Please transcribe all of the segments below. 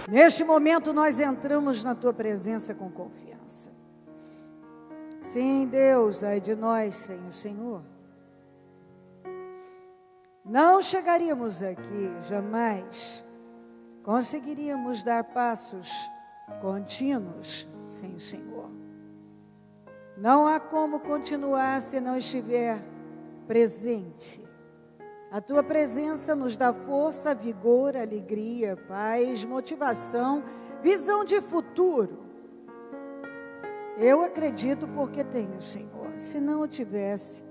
Neste momento nós entramos na tua presença com confiança. Sim, Deus, ai de nós sem o Senhor. Não chegaríamos aqui, jamais conseguiríamos dar passos contínuos sem o Senhor. Não há como continuar se não estiver presente. A tua presença nos dá força, vigor, alegria, paz, motivação, visão de futuro. Eu acredito porque tenho o Senhor. Se não o tivesse,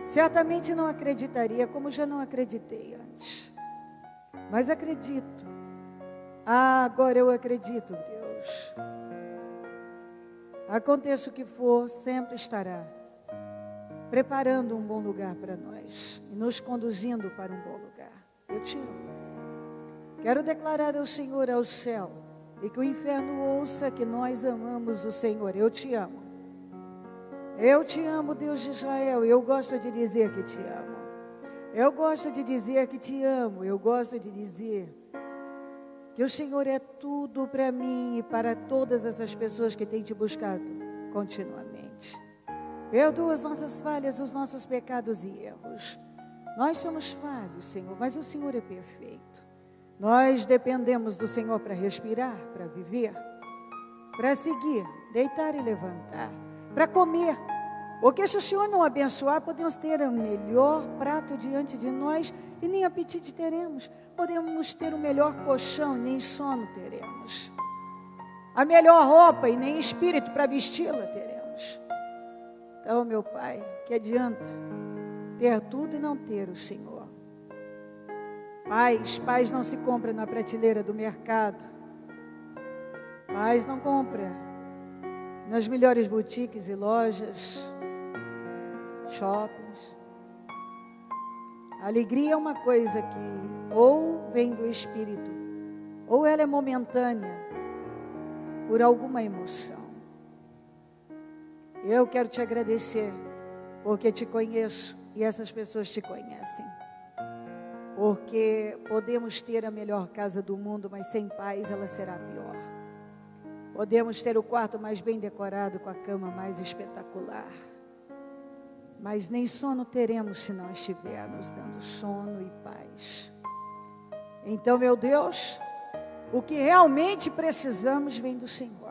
certamente não acreditaria, como já não acreditei antes. Mas acredito. Agora eu acredito, Deus. Aconteça o que for, sempre estará preparando um bom lugar para nós e nos conduzindo para um bom lugar. Eu te amo. Quero declarar ao Senhor, ao céu, e que o inferno ouça que nós amamos o Senhor. Eu te amo. Eu te amo, Deus de Israel. Eu gosto de dizer que te amo. Eu gosto de dizer que te amo. Eu gosto de dizer que o Senhor é tudo para mim e para todas essas pessoas que têm te buscado continuamente. Perdoa as nossas falhas, os nossos pecados e erros. Nós somos falhos, Senhor, mas o Senhor é perfeito. Nós dependemos do Senhor para respirar, para viver, para seguir, deitar e levantar, para comer. Porque se o Senhor não abençoar, podemos ter o melhor prato diante de nós e nem apetite teremos. Podemos ter o melhor colchão e nem sono teremos. A melhor roupa e nem espírito para vesti-la teremos. Então, meu Pai, que adianta ter tudo e não ter o Senhor? Paz não se compra na prateleira do mercado. Paz não compra nas melhores boutiques e lojas, shoppings. A alegria é uma coisa que ou vem do Espírito, ou ela é momentânea, por alguma emoção. Eu quero te agradecer, porque te conheço e essas pessoas te conhecem. Porque podemos ter a melhor casa do mundo, mas sem paz ela será pior. Podemos ter o quarto mais bem decorado, com a cama mais espetacular, mas nem sono teremos se não estiver nos dando sono e paz. Então, meu Deus, o que realmente precisamos vem do Senhor.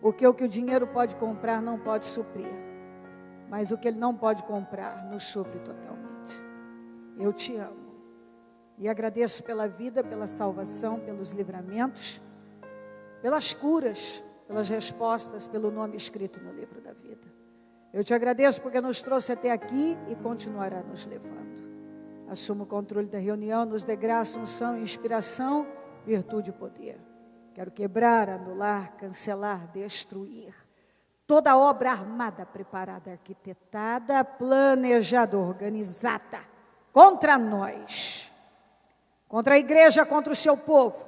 Porque o que o dinheiro pode comprar não pode suprir, mas o que ele não pode comprar nos supre totalmente. Eu te amo e agradeço pela vida, pela salvação, pelos livramentos, pelas curas, pelas respostas, pelo nome escrito no livro da vida. Eu te agradeço porque nos trouxe até aqui e continuará nos levando. Assuma o controle da reunião, nos dê graça, unção, inspiração, virtude e poder. Quero quebrar, anular, cancelar, destruir toda obra armada, preparada, arquitetada, planejada, organizada contra nós, contra a igreja, contra o seu povo.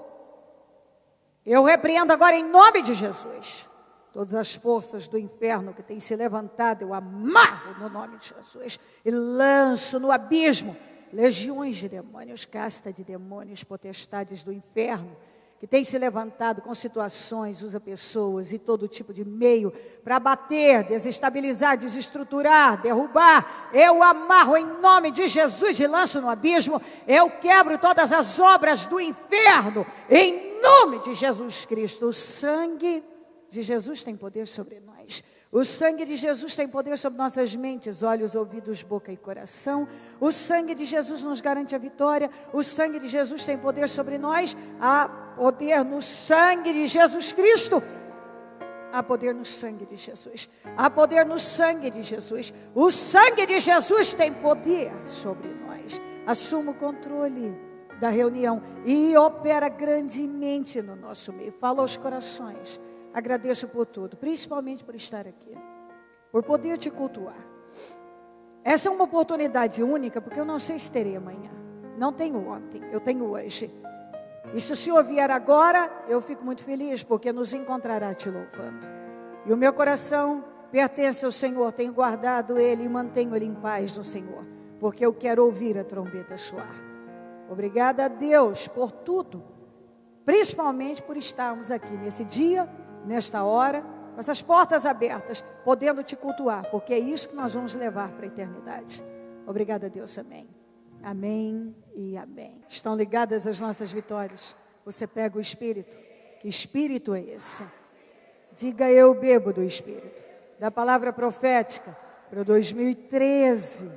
Eu repreendo agora em nome de Jesus todas as forças do inferno que têm se levantado. Eu amarro no nome de Jesus e lanço no abismo legiões de demônios, casta de demônios, potestades do inferno que tem se levantado com situações, usa pessoas e todo tipo de meio para bater, desestabilizar, desestruturar, derrubar. Eu amarro em nome de Jesus e lanço no abismo. Eu quebro todas as obras do inferno em nome de Jesus Cristo. O sangue de Jesus tem poder sobre nós. O sangue de Jesus tem poder sobre nossas mentes, olhos, ouvidos, boca e coração. O sangue de Jesus nos garante a vitória. O sangue de Jesus tem poder sobre nós. Há poder no sangue de Jesus Cristo. Há poder no sangue de Jesus. Há poder no sangue de Jesus. O sangue de Jesus tem poder sobre nós. Assuma o controle da reunião e opera grandemente no nosso meio. Fala aos corações. Agradeço por tudo, principalmente por estar aqui, por poder te cultuar. Essa é uma oportunidade única, porque eu não sei se terei amanhã. Não tenho ontem, eu tenho hoje. E se o Senhor vier agora, eu fico muito feliz, porque nos encontrará te louvando. E o meu coração pertence ao Senhor, tenho guardado Ele e mantenho Ele em paz no Senhor, porque eu quero ouvir a trombeta soar. Obrigada a Deus por tudo. principalmente por estarmos aqui nesse dia, nesta hora, com essas portas abertas, podendo te cultuar, porque é isso que nós vamos levar para a eternidade. Obrigada a Deus, amém. Amém e amém. Estão ligadas as nossas vitórias. Você pega o Espírito. Que Espírito é esse? Diga: eu bebo do Espírito. Da palavra profética para 2013.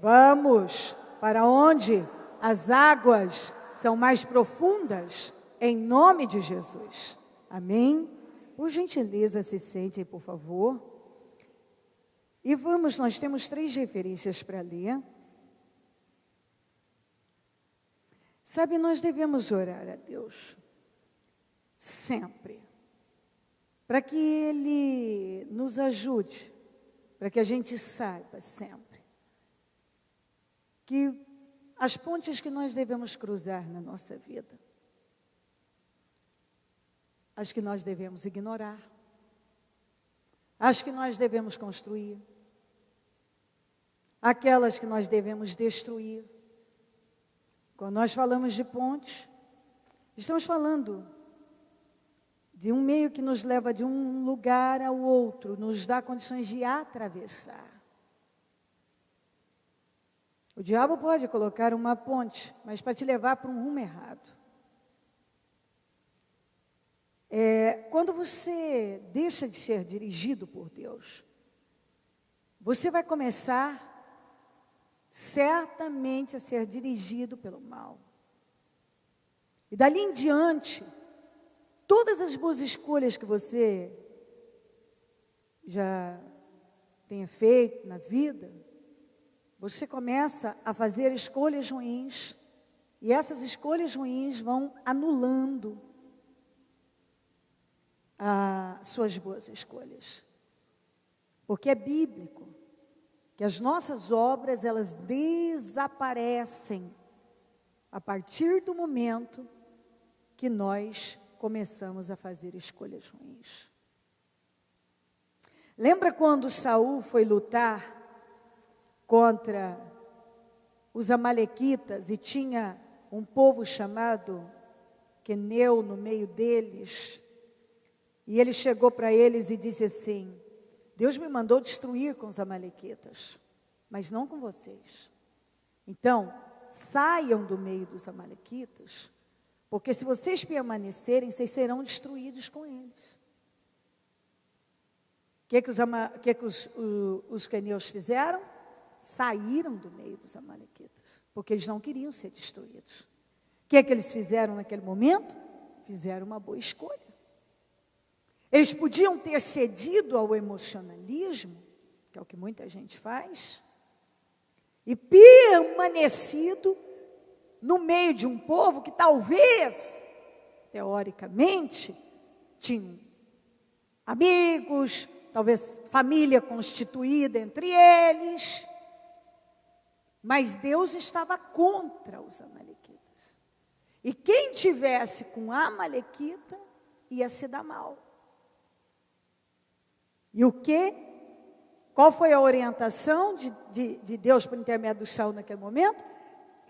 Vamos para onde as águas são mais profundas, em nome de Jesus. Amém? Por gentileza, se sentem, por favor. E vamos, nós temos 3 referências para ler. Sabe, nós devemos orar a Deus sempre, para que Ele nos ajude, para que a gente saiba sempre que as pontes que nós devemos cruzar na nossa vida, as que nós devemos ignorar, as que nós devemos construir, aquelas que nós devemos destruir. Quando nós falamos de pontes, estamos falando de um meio que nos leva de um lugar ao outro, nos dá condições de atravessar. O diabo pode colocar uma ponte, mas para te levar para um rumo errado. Quando você deixa de ser dirigido por Deus, você vai começar certamente a ser dirigido pelo mal. E dali em diante, todas as boas escolhas que você já tenha feito na vida, você começa a fazer escolhas ruins, e essas escolhas ruins vão anulando as suas boas escolhas. Porque é bíblico que as nossas obras, elas desaparecem a partir do momento que nós começamos a fazer escolhas ruins. Lembra quando Saul foi lutar contra os amalequitas e tinha um povo chamado Queneu no meio deles? E ele chegou para eles e disse assim: Deus me mandou destruir com os amalequitas, mas não com vocês. Então, saiam do meio dos amalequitas, porque se vocês permanecerem, vocês serão destruídos com eles. O que os queneus fizeram? Saíram do meio dos amalequitas, porque eles não queriam ser destruídos. O que eles fizeram naquele momento? Fizeram uma boa escolha. Eles podiam ter cedido ao emocionalismo, que é o que muita gente faz, e permanecido no meio de um povo que talvez, teoricamente, tinham amigos, talvez família constituída entre eles, mas Deus estava contra os amalequitas. E quem tivesse com a amalequita ia se dar mal. E o quê? Qual foi a orientação de Deus por intermédio do Saul naquele momento?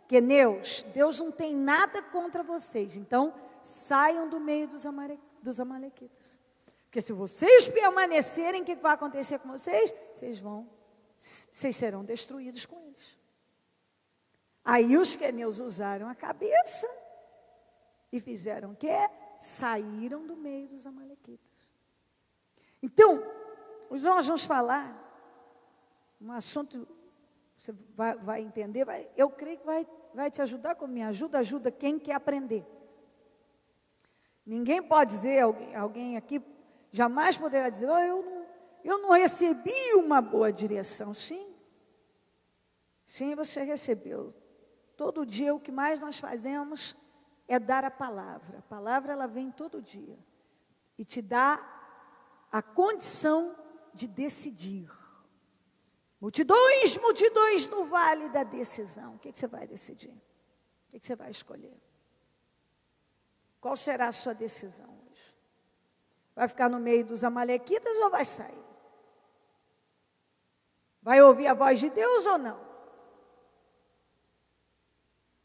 Queneus, Deus não tem nada contra vocês, então saiam do meio dos amalequitas. Porque se vocês permanecerem, o que vai acontecer com vocês? Vocês serão destruídos com eles. Aí os queneus usaram a cabeça e fizeram o quê? Saíram do meio dos amalequitas. Então, nós vamos falar um assunto, você vai entender, eu creio que vai te ajudar, como me ajuda quem quer aprender. Ninguém pode dizer, alguém aqui jamais poderá dizer, eu não recebi uma boa direção. Sim, você recebeu. Todo dia o que mais nós fazemos é dar a palavra. A palavra, ela vem todo dia e te dá a condição de decidir. Multidões no vale da decisão. O que você vai decidir? O que você vai escolher? Qual será a sua decisão hoje? Vai ficar no meio dos amalequitas ou vai sair? Vai ouvir a voz de Deus ou não?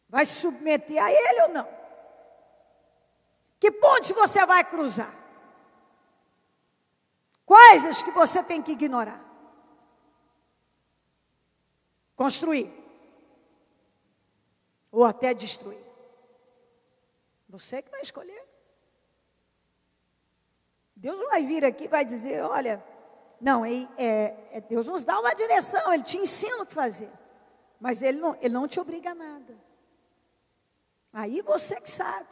Vai se submeter a Ele ou não? O Que pontes você vai cruzar? Quais as que você tem que ignorar? Construir. Ou até destruir. Você que vai escolher. Deus não vai vir aqui e vai dizer, olha, não, Deus nos dá uma direção, Ele te ensina o que fazer. Mas Ele não te obriga a nada. Aí você que sabe.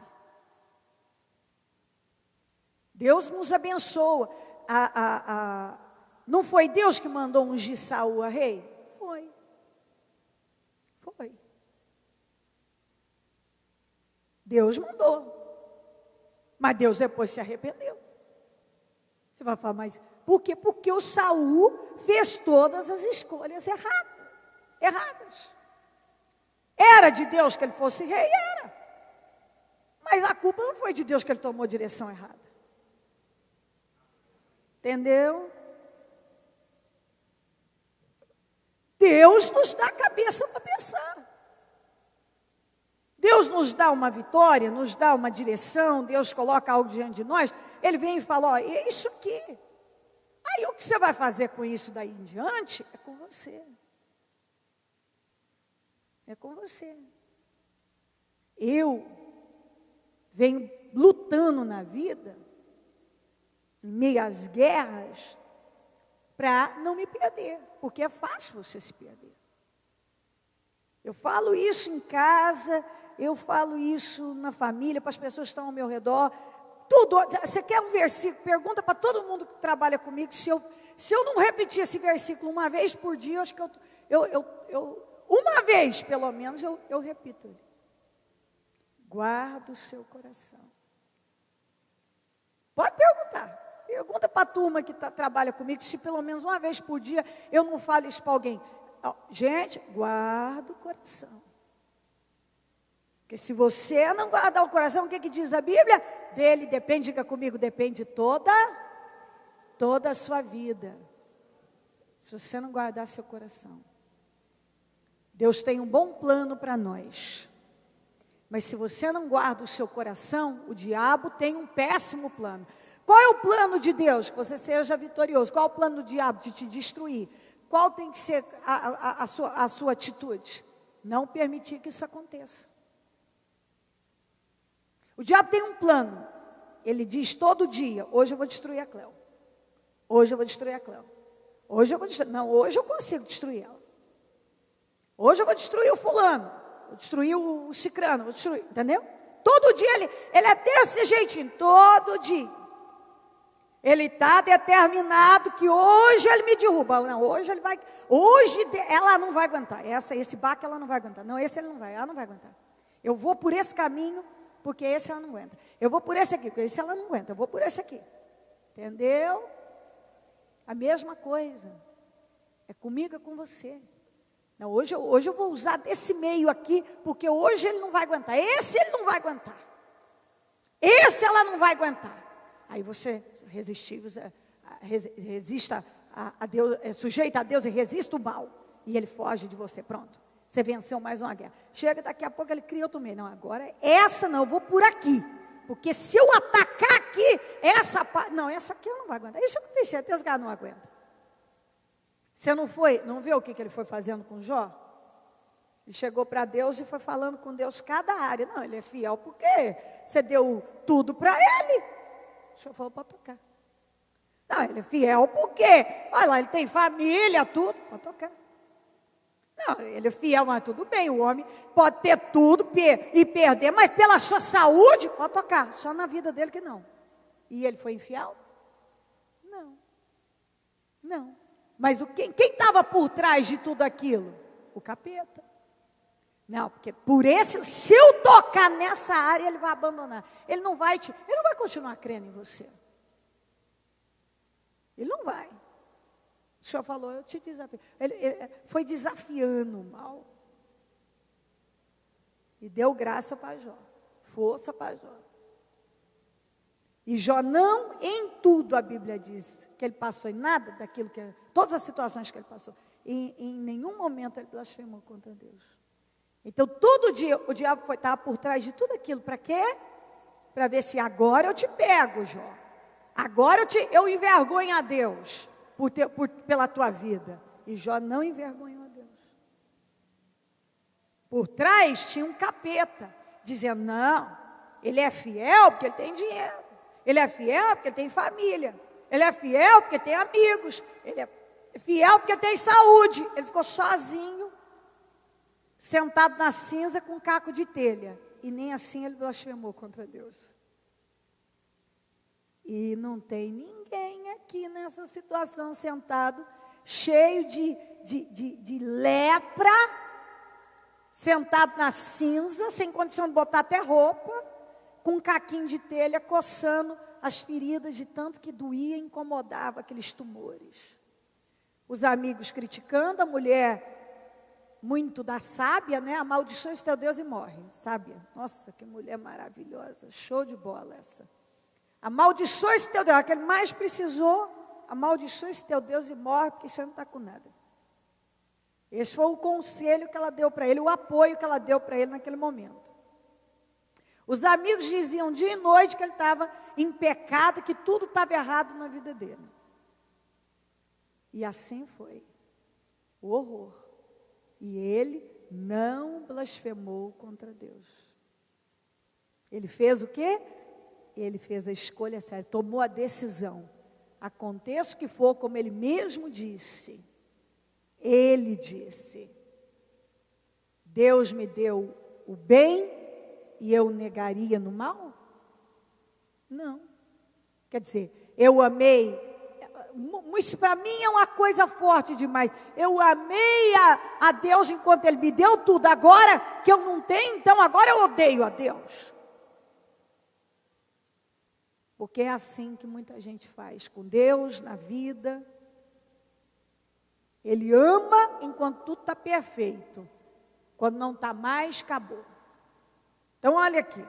Deus nos abençoa. Não foi Deus que mandou ungir Saul a rei? Foi. Deus mandou. Mas Deus depois se arrependeu. Você vai falar, mas por quê? Porque o Saul fez todas as escolhas erradas. Era de Deus que ele fosse rei? Era. Mas a culpa não foi de Deus que ele tomou direção errada. Entendeu? Deus nos dá a cabeça para pensar. Deus nos dá uma vitória, nos dá uma direção, Deus coloca algo diante de nós, Ele vem e fala, ó, é isso aqui. Aí o que você vai fazer com isso daí em diante é com você. É com você. Eu venho lutando na vida, em meio às guerras, para não me perder, porque é fácil você se perder. Eu falo isso em casa, eu falo isso na família, para as pessoas que estão ao meu redor. Tudo. Você quer um versículo? Pergunta para todo mundo que trabalha comigo. Se eu não repetir esse versículo uma vez por dia, eu acho que uma vez pelo menos eu repito ele. Guarda o seu coração. Pode perguntar. Pergunta para a turma que trabalha comigo se pelo menos uma vez por dia eu não falo isso para alguém. Gente, guarda o coração. Porque se você não guardar o coração, o que diz a Bíblia? Dele depende, diga comigo, depende toda a sua vida. Se você não guardar seu coração. Deus tem um bom plano para nós. Mas se você não guarda o seu coração, o diabo tem um péssimo plano. Qual é o plano de Deus? Que você seja vitorioso. Qual é o plano do diabo? De te destruir. Qual tem que ser a sua atitude? Não permitir que isso aconteça. O diabo tem um plano. Ele diz todo dia, hoje eu vou destruir a Cléo. Hoje eu vou destruir a Cléo. Hoje eu vou destruir. Não, hoje eu consigo destruir ela. Hoje eu vou destruir o fulano. Vou destruir o cicrano. Vou destruir, entendeu? Todo dia ele é desse jeitinho, todo dia. Ele está determinado que hoje ele me derruba. Não, hoje ela não vai aguentar. Esse baque ela não vai aguentar. Não, esse ela não vai aguentar. Eu vou por esse caminho, porque esse ela não aguenta. Eu vou por esse aqui, porque esse ela não aguenta. Eu vou por esse aqui. Entendeu? A mesma coisa. É comigo, é com você. Não, hoje eu vou usar desse meio aqui, porque hoje ele não vai aguentar. Esse ele não vai aguentar. Esse ela não vai aguentar. Aí você resista a Deus, sujeita a Deus e resista o mal. E ele foge de você, pronto. Você venceu mais uma guerra. Chega daqui a pouco, ele cria outro meio. Não, agora essa não, eu vou por aqui. Porque se eu atacar aqui, essa aqui eu não vou aguentar. Isso eu tenho certeza que ela não aguenta. Você não viu o que ele foi fazendo com Jó? Ele chegou para Deus e foi falando com Deus cada área. Não, ele é fiel porque você deu tudo para ele. O senhor falou para tocar. Não, ele é fiel porque, olha lá, ele tem família, tudo, para tocar. Não, ele é fiel, mas tudo bem, o homem pode ter tudo e perder, mas pela sua saúde, pode tocar, só na vida dele que não. E ele foi infiel? Não. Mas quem estava por trás de tudo aquilo? O capeta. Não, porque se eu tocar nessa área, ele vai abandonar. Ele não vai continuar crendo em você. Ele não vai. O senhor falou, eu te desafio. Ele foi desafiando o mal. E deu graça para Jó. Força para Jó. E Jó não, em tudo a Bíblia diz, que ele passou em nada daquilo todas as situações que ele passou. Em nenhum momento ele blasfemou contra Deus. Então todo dia o diabo estava por trás de tudo aquilo. Para quê? para ver se agora eu te pego, Jó. Agora eu envergonho a Deus pela tua vida. E Jó não envergonhou a Deus. Por trás tinha um capeta, dizendo, não, ele é fiel porque ele tem dinheiro. Ele é fiel porque ele tem família. Ele é fiel porque ele tem amigos. Ele é fiel porque ele tem saúde. Ele ficou sozinho, sentado na cinza com um caco de telha. E nem assim ele blasfemou contra Deus. E não tem ninguém aqui nessa situação sentado, cheio de lepra, sentado na cinza, sem condição de botar até roupa, com um caquinho de telha, coçando as feridas de tanto que doía e incomodava aqueles tumores. Os amigos criticando, a mulher muito da sábia, né? Amaldiçoa esse teu Deus e morre. Sábia, nossa, que mulher maravilhosa, show de bola essa. Amaldiçoa esse teu Deus, aquele mais precisou, amaldiçoa esse teu Deus e morre, porque isso aí não está com nada. Esse foi o conselho que ela deu para ele, o apoio que ela deu para ele naquele momento. Os amigos diziam dia e noite que ele estava em pecado, que tudo estava errado na vida dele. E assim foi, o horror. E ele não blasfemou contra Deus. Ele fez o quê? Ele fez a escolha certa, tomou a decisão. Aconteça o que for, como ele mesmo disse. Ele disse, Deus me deu o bem e eu negaria no mal? Não. Quer dizer, eu amei, isso para mim é uma coisa forte demais. Eu amei a Deus enquanto Ele me deu tudo. Agora que eu não tenho, então agora eu odeio a Deus. Porque é assim que muita gente faz com Deus na vida. Ele ama enquanto tudo está perfeito. Quando não está mais, acabou. Então olha aqui.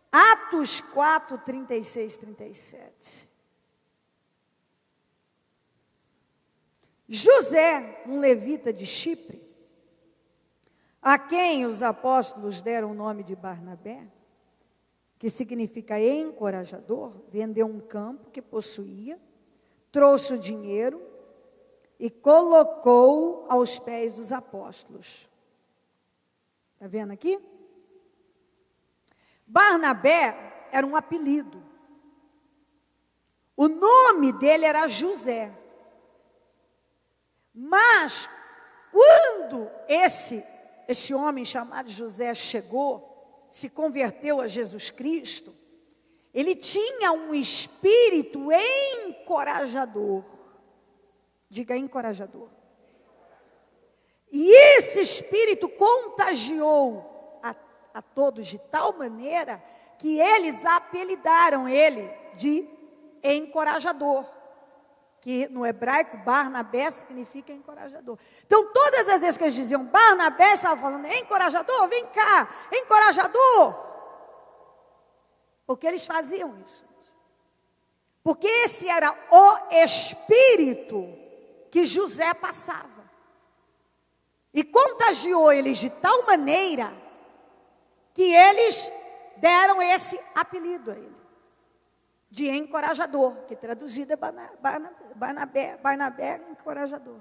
Atos 4, 36, 37. José, um levita de Chipre, a quem os apóstolos deram o nome de Barnabé, que significa encorajador, vendeu um campo que possuía, trouxe o dinheiro e colocou aos pés dos apóstolos. Está vendo aqui? Barnabé era um apelido. O nome dele era José. Mas, quando esse homem chamado José chegou, se converteu a Jesus Cristo, ele tinha um espírito encorajador. Diga encorajador. E esse espírito contagiou a todos de tal maneira que eles apelidaram ele de encorajador. Que no hebraico, Barnabé significa encorajador. Então, todas as vezes que eles diziam Barnabé, estavam falando, encorajador, vem cá, encorajador. Porque eles faziam isso. Porque esse era o espírito que José passava. E contagiou eles de tal maneira que eles deram esse apelido a ele. De encorajador, que traduzido é Barnabé, encorajador.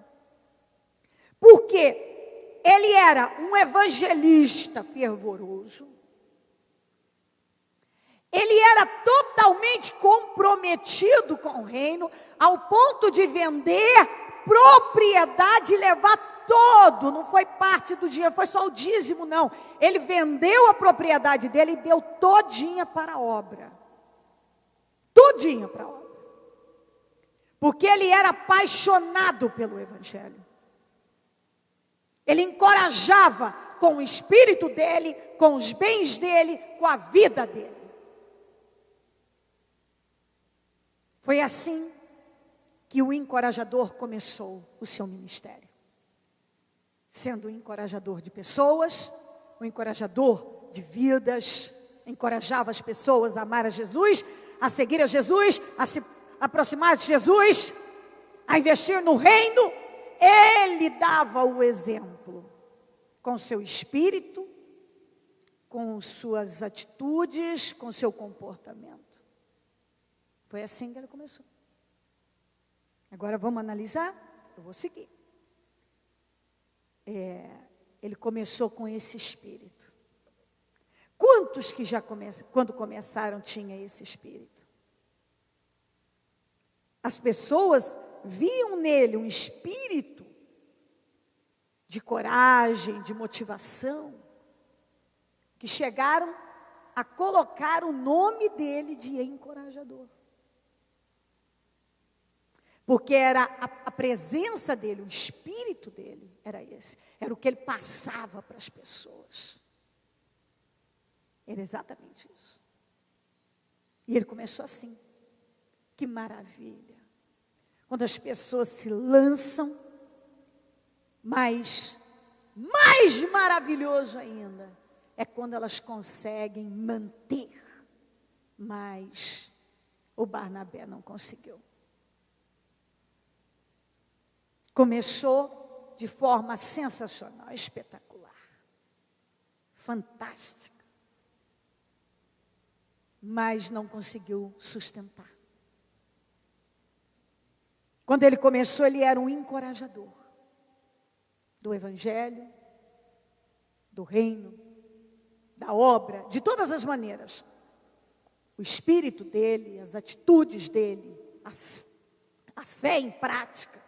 Porque ele era um evangelista fervoroso. Ele era totalmente comprometido com o reino, ao ponto de vender propriedade e levar todo, não foi parte do dinheiro, foi só o dízimo, não. Ele vendeu a propriedade dele e deu todinha para a obra. Tudinho para a obra. Porque ele era apaixonado pelo Evangelho. Ele encorajava com o espírito dele, com os bens dele, com a vida dele. Foi assim que o encorajador começou o seu ministério. Sendo um encorajador de pessoas, um encorajador de vidas, encorajava as pessoas a amar a Jesus, a seguir a Jesus, a se aproximar de Jesus, a investir no reino. Ele dava o exemplo com seu espírito, com suas atitudes, com seu comportamento. Foi assim que ele começou. Agora vamos analisar? Eu vou seguir. Ele começou com esse espírito. Quantos que já quando começaram, tinha esse espírito? As pessoas viam nele um espírito de coragem, de motivação, que chegaram a colocar o nome dele de encorajador. Porque era a presença dele, o espírito dele, era esse. Era o que ele passava para as pessoas. Era exatamente isso. E ele começou assim. Que maravilha. Quando as pessoas se lançam, mas mais maravilhoso ainda é quando elas conseguem manter. Mas o Barnabé não conseguiu. Começou de forma sensacional, espetacular, fantástica, mas não conseguiu sustentar. Quando ele começou, ele era um encorajador do evangelho, do reino, da obra, de todas as maneiras. O espírito dele, as atitudes dele, a fé em prática.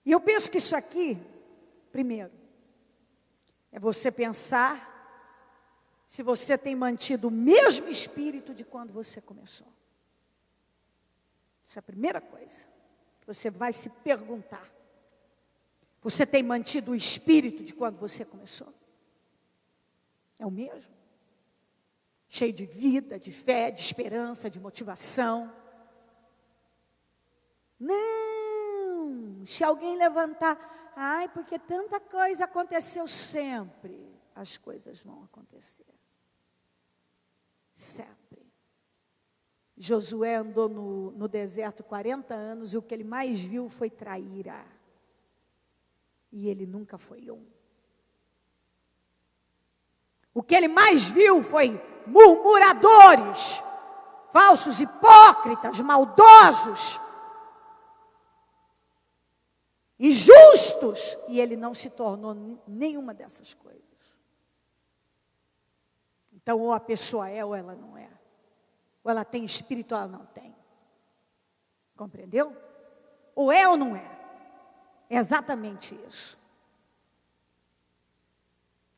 E eu penso que isso aqui, primeiro, é você pensar se você tem mantido o mesmo espírito de quando você começou. Essa é a primeira coisa que você vai se perguntar. Você tem mantido o espírito de quando você começou? É o mesmo? Cheio de vida, de fé, de esperança, de motivação? Não! Se alguém levantar, ai, porque tanta coisa aconteceu sempre, as coisas vão acontecer. Sempre. Josué andou no deserto 40 anos e o que ele mais viu foi traíra. E ele nunca foi um. O que ele mais viu foi murmuradores, falsos hipócritas, maldosos, injustos. E ele não se tornou nenhuma dessas coisas. Então, ou a pessoa é ou ela não é. Ou ela tem espírito ou ela não tem. Compreendeu? Ou é ou não é. É exatamente isso.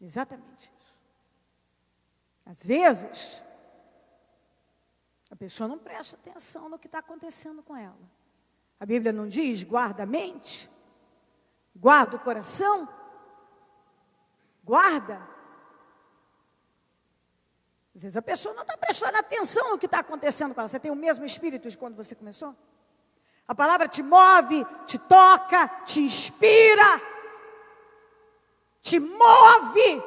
Exatamente isso. Às vezes, a pessoa não presta atenção no que está acontecendo com ela. A Bíblia não diz, guarda a mente, guarda o coração, guarda. Às vezes a pessoa não está prestando atenção no que está acontecendo com ela. Você tem o mesmo espírito de quando você começou? A palavra te move, te toca, te inspira, te move.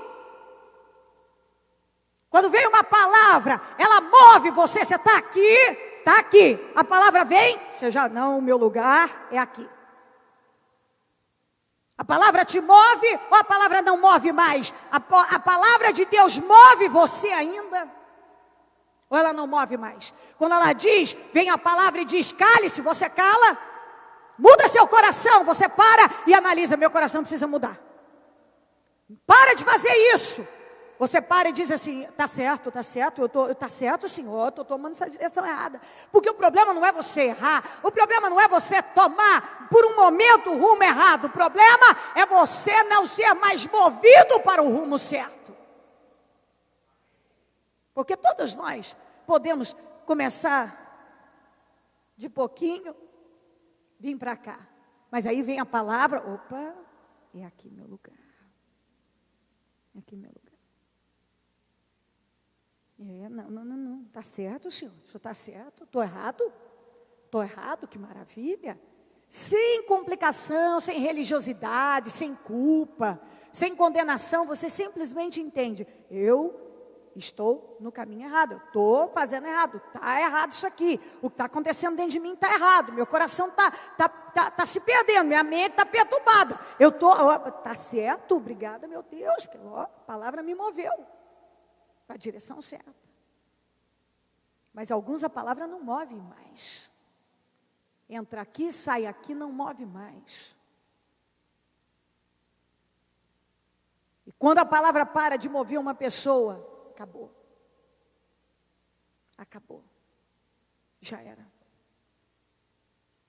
Quando vem uma palavra, ela move você. Você está aqui, está aqui. A palavra vem, você já, não, o meu lugar é aqui. A palavra te move ou a palavra não move mais? A palavra de Deus move você ainda? Ou ela não move mais? Quando ela diz, vem a palavra e diz, cale-se, você cala? Muda seu coração, você para e analisa, meu coração precisa mudar. Para de fazer isso. Você para e diz assim, tá certo, tá certo, Senhor, eu estou tomando essa direção errada. Porque o problema não é você errar, o problema não é você tomar por um momento o rumo errado, o problema é você não ser mais movido para o rumo certo. Porque todos nós podemos começar de pouquinho, vir para cá. Mas aí vem a palavra, opa, é aqui meu lugar. É aqui meu lugar. Não, está certo, senhor, o senhor está certo, estou errado, que maravilha, sem complicação, sem religiosidade, sem culpa, sem condenação, você simplesmente entende, eu estou no caminho errado, eu estou fazendo errado, está errado isso aqui, o que está acontecendo dentro de mim está errado, meu coração está se perdendo, minha mente está perturbada, está certo, obrigada meu Deus, porque a palavra me moveu para a direção certa. Mas alguns a palavra não move mais, entra aqui, sai aqui, não move mais. E quando a palavra para de mover uma pessoa, acabou. Acabou. Já era.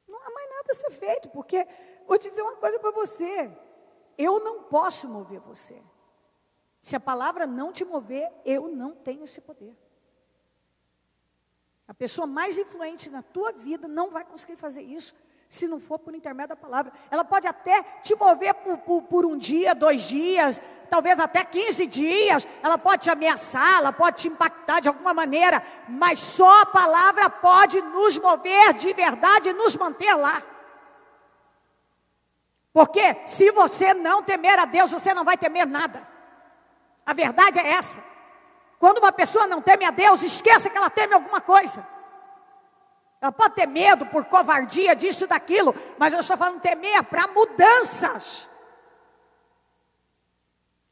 Não há mais nada a ser feito, porque, vou te dizer uma coisa para você, eu não posso mover você. Se a palavra não te mover, eu não tenho esse poder. A pessoa mais influente na tua vida não vai conseguir fazer isso, se não for por intermédio da palavra. Ela pode até te mover por um dia, 2 dias, talvez até 15 dias. Ela pode te ameaçar, ela pode te impactar de alguma maneira. Mas só a palavra pode nos mover de verdade e nos manter lá. Porque se você não temer a Deus, você não vai temer nada. A verdade é essa. Quando uma pessoa não teme a Deus, esqueça que ela teme alguma coisa. Ela pode ter medo por covardia, disso e daquilo, mas eu estou falando temer para mudanças.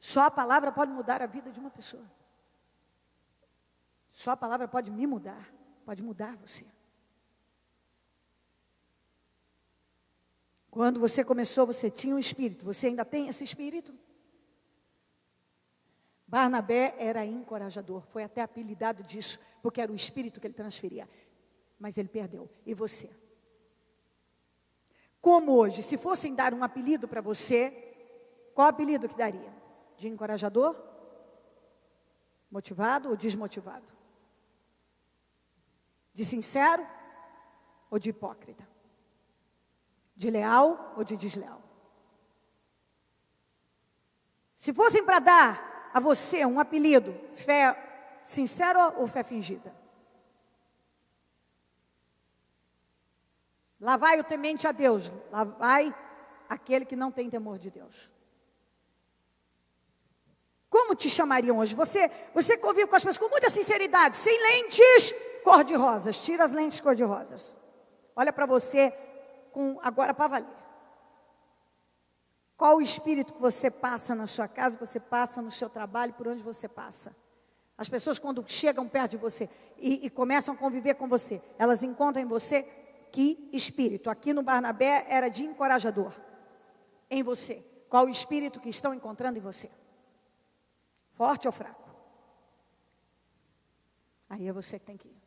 Só a palavra pode mudar a vida de uma pessoa. Só a palavra pode me mudar, pode mudar você. Quando você começou, você tinha um espírito, você ainda tem esse espírito? Barnabé era encorajador, foi até apelidado disso, porque era o espírito que ele transferia. Mas ele perdeu. E você? Como hoje, se fossem dar um apelido para você, qual apelido que daria? De encorajador? Motivado ou desmotivado? De sincero ou de hipócrita? De leal ou de desleal? Se fossem para dar a você um apelido, fé sincera ou fé fingida? Lá vai o temente a Deus, lá vai aquele que não tem temor de Deus. Como te chamariam hoje? Você convive com as pessoas com muita sinceridade, sem lentes cor-de-rosas, tira as lentes cor-de-rosas. Olha para você agora para valer. Qual o espírito que você passa na sua casa, que você passa no seu trabalho, por onde você passa? As pessoas quando chegam perto de você e começam a conviver com você, elas encontram em você que espírito? Aqui no Barnabé era de encorajador. Em você, qual o espírito que estão encontrando em você? Forte ou fraco? Aí é você que tem que ir.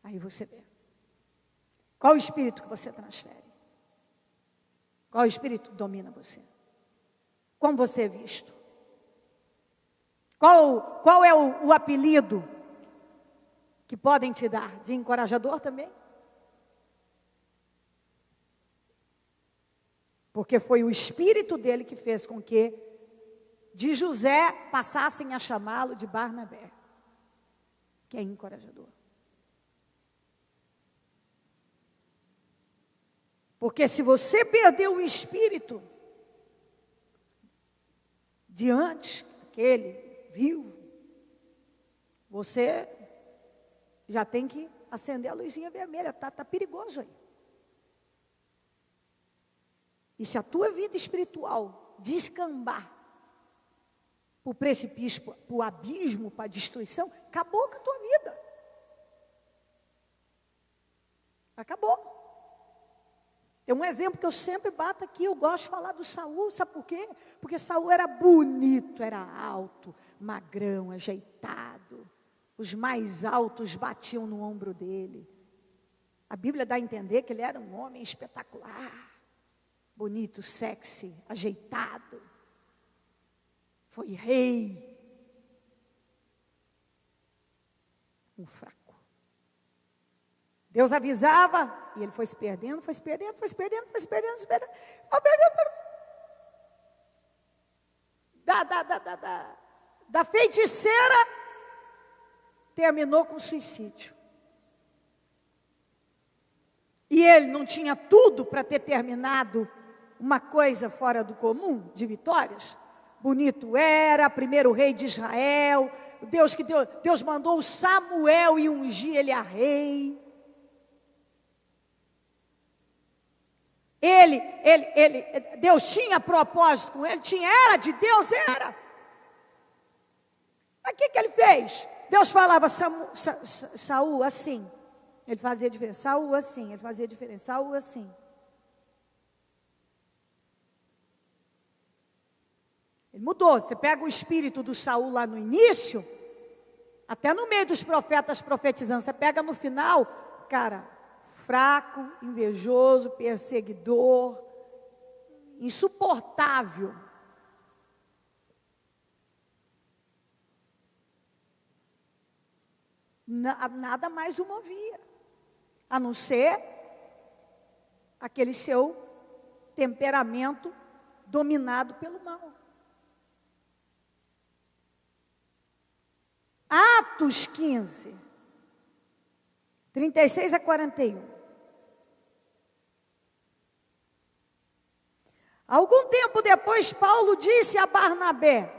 Aí você vê. Qual o espírito que você transfere? Qual o espírito que domina você? Como você é visto? Qual é o apelido que podem te dar? De encorajador também? Porque foi o espírito dele que fez com que de José passassem a chamá-lo de Barnabé, que é encorajador. Porque se você perdeu o espírito de antes, aquele vivo, você já tem que acender a luzinha vermelha, tá perigoso aí. E se a tua vida espiritual descambar para o precipício, para o abismo, para a destruição, acabou com a tua vida. Acabou. Tem um exemplo que eu sempre bato aqui, eu gosto de falar do Saul, sabe por quê? Porque Saul era bonito, era alto, magrão, ajeitado. Os mais altos batiam no ombro dele. A Bíblia dá a entender que ele era um homem espetacular, bonito, sexy, ajeitado. Foi rei. Um fraco. Deus avisava, e ele foi se perdendo, foi se perdendo, foi se perdendo, foi se perdendo, foi perdendo. Da feiticeira, terminou com suicídio. E ele não tinha tudo para ter terminado uma coisa fora do comum, de vitórias. bonito era, primeiro rei de Israel, Deus mandou Samuel e ungir ele a rei. Deus tinha propósito com ele, era de Deus, era. Mas o que ele fez? Deus falava, Saul assim, ele fazia diferença, Saul assim, ele fazia diferença, Saul assim. Ele mudou. Você pega o espírito do Saul lá no início, até no meio dos profetas profetizando, você pega no final, cara, fraco, invejoso, perseguidor, insuportável. Nada mais o movia, a não ser aquele seu temperamento dominado pelo mal. Atos 15, 36 a 41. Algum tempo depois, Paulo disse a Barnabé: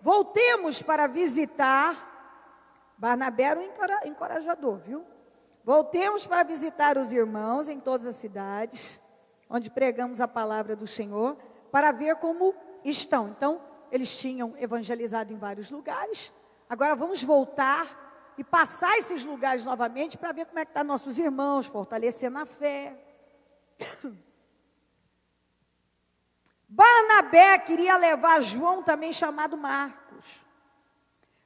voltemos para visitar. Barnabé era um encorajador, viu? Voltemos para visitar os irmãos em todas as cidades, onde pregamos a palavra do Senhor, para ver como estão. Então, eles tinham evangelizado em vários lugares. Agora vamos voltar e passar esses lugares novamente para ver como é que estão nossos irmãos, fortalecer na fé. Barnabé queria levar João, também chamado Marcos.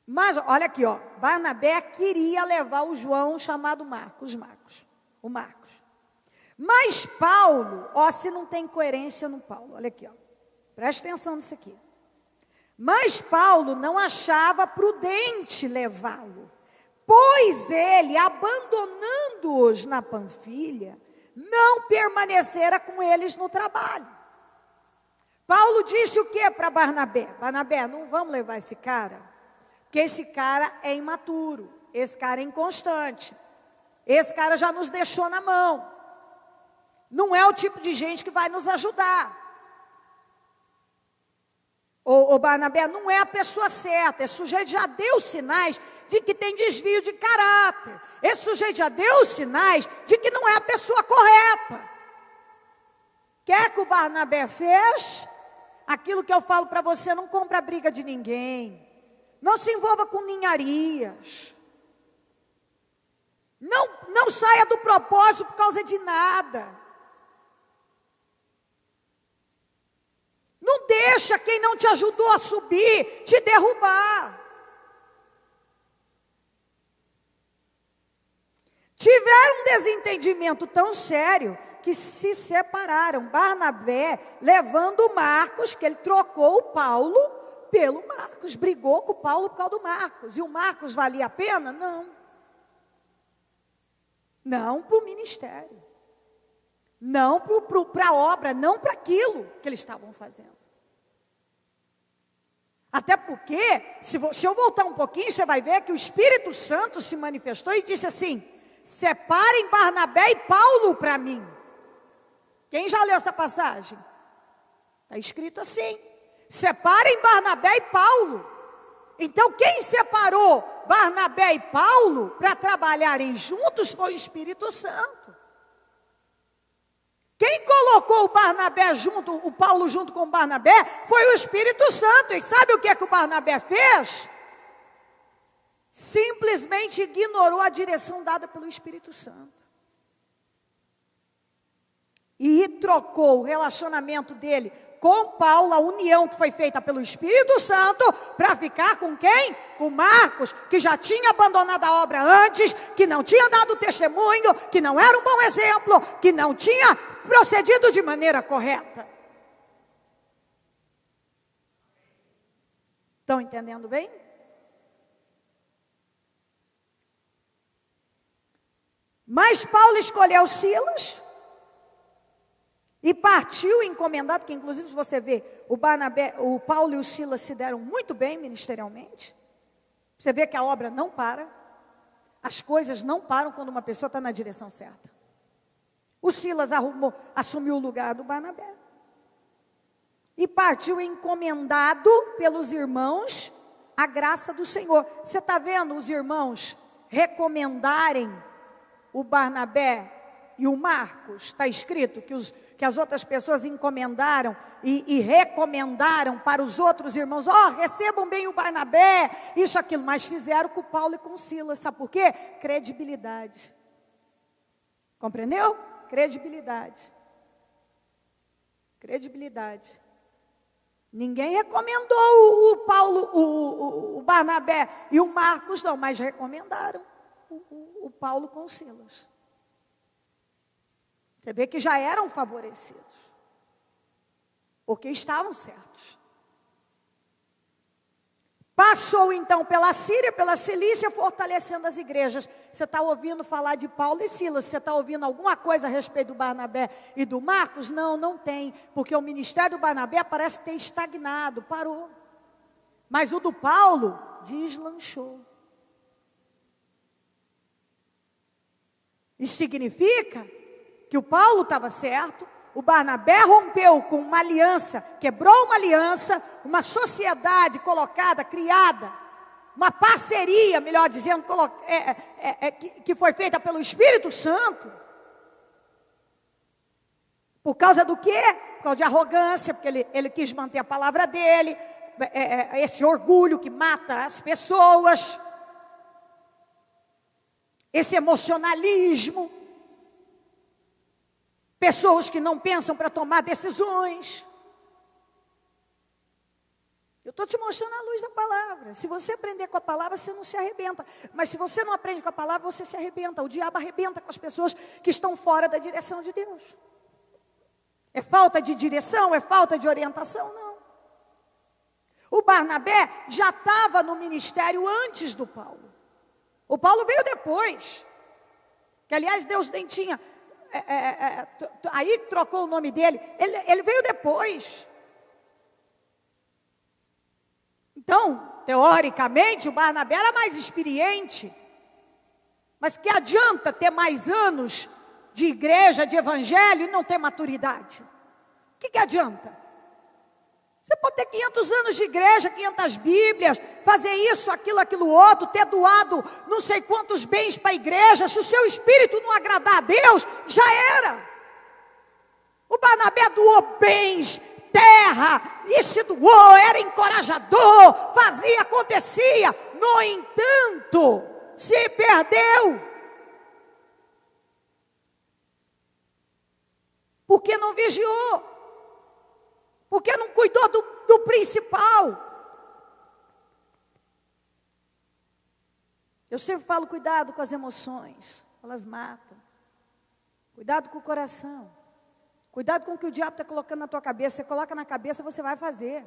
Mas, olha aqui, ó, Barnabé queria levar o João, chamado Marcos. Mas Paulo, ó, se não tem coerência no Paulo, olha aqui, ó, presta atenção nisso aqui. Mas Paulo não achava prudente levá-lo, pois ele, abandonando-os na Panfilha, não permanecera com eles no trabalho. Paulo disse o que para Barnabé? Barnabé, não vamos levar esse cara, porque esse cara é imaturo, esse cara é inconstante, esse cara já nos deixou na mão, não é o tipo de gente que vai nos ajudar. O Barnabé não é a pessoa certa, esse sujeito já deu sinais de que tem desvio de caráter, esse sujeito já deu sinais de que não é a pessoa correta. Quer que o Barnabé fez? Aquilo que eu falo para você, não compra a briga de ninguém, não se envolva com ninharias, não saia do propósito por causa de nada. Não deixa quem não te ajudou a subir te derrubar. Tiveram um desentendimento tão sério que se separaram. Barnabé levando Marcos, que ele trocou o Paulo pelo Marcos, brigou com o Paulo por causa do Marcos. E o Marcos valia a pena? Não. Não para o ministério. Não para a obra, não para aquilo que eles estavam fazendo. Até porque, se eu voltar um pouquinho, você vai ver que o Espírito Santo se manifestou e disse assim: separem Barnabé e Paulo para mim. Quem já leu essa passagem? Está escrito assim: separem Barnabé e Paulo. Então quem separou Barnabé e Paulo para trabalharem juntos foi o Espírito Santo. Quem colocou o Paulo junto com o Barnabé foi o Espírito Santo. E sabe o que o Barnabé fez? Simplesmente ignorou a direção dada pelo Espírito Santo. E trocou o relacionamento dele com Paulo, a união que foi feita pelo Espírito Santo, para ficar com quem? Com Marcos, que já tinha abandonado a obra antes, que não tinha dado testemunho, que não era um bom exemplo, que não tinha procedido de maneira correta. Estão entendendo bem? Mas Paulo escolheu Silas e partiu encomendado, que inclusive se você vê, o Paulo e o Silas se deram muito bem ministerialmente. Você vê que a obra não para, as coisas não param quando uma pessoa está na direção certa. O Silas assumiu o lugar do Barnabé. e partiu encomendado pelos irmãos a graça do Senhor. Você está vendo os irmãos recomendarem o Barnabé e o Marcos? Está escrito que as outras pessoas encomendaram e recomendaram para os outros irmãos: recebam bem o Barnabé, isso, aquilo, mas fizeram com Paulo e com Silas. Sabe por quê? Credibilidade. Compreendeu? Credibilidade. Credibilidade. Ninguém recomendou o Paulo, o Barnabé e o Marcos, não, mas recomendaram o Paulo com Silas. Você vê que já eram favorecidos, porque estavam certos. Passou então pela Síria, pela Cilícia, fortalecendo as igrejas. Você está ouvindo falar de Paulo e Silas? Você está ouvindo alguma coisa a respeito do Barnabé e do Marcos? Não, não tem, porque o ministério do Barnabé parece ter estagnado, parou. Mas o do Paulo deslanchou. Isso significa que o Paulo estava certo, o Barnabé rompeu com uma aliança, quebrou uma aliança, uma sociedade colocada, criada, uma parceria, melhor dizendo, que foi feita pelo Espírito Santo. Por causa do quê? Por causa de arrogância, porque ele quis manter a palavra dele, esse orgulho que mata as pessoas, esse emocionalismo. Pessoas que não pensam para tomar decisões. Eu estou te mostrando a luz da palavra. Se você aprender com a palavra, você não se arrebenta. Mas se você não aprende com a palavra, você se arrebenta. O diabo arrebenta com as pessoas que estão fora da direção de Deus. É falta de direção? É falta de orientação? Não. O Barnabé já estava no ministério antes do Paulo. O Paulo veio depois. Que, aliás, Deus nem tinha... aí trocou o nome dele, ele veio depois. Então, teoricamente, o Barnabé era mais experiente, mas que adianta ter mais anos de igreja, de evangelho e não ter maturidade? O que adianta? Você pode ter 500 anos de igreja, 500 bíblias, fazer isso, aquilo outro, ter doado não sei quantos bens para a igreja. Se o seu espírito não agradar a Deus, já era. O Barnabé doou bens, terra, e se doou, era encorajador, fazia, acontecia. No entanto, se perdeu. Porque não vigiou. Porque não cuidou do principal. Eu sempre falo, cuidado com as emoções, elas matam. Cuidado com o coração. Cuidado com o que o diabo está colocando na tua cabeça. Você coloca na cabeça, você vai fazer.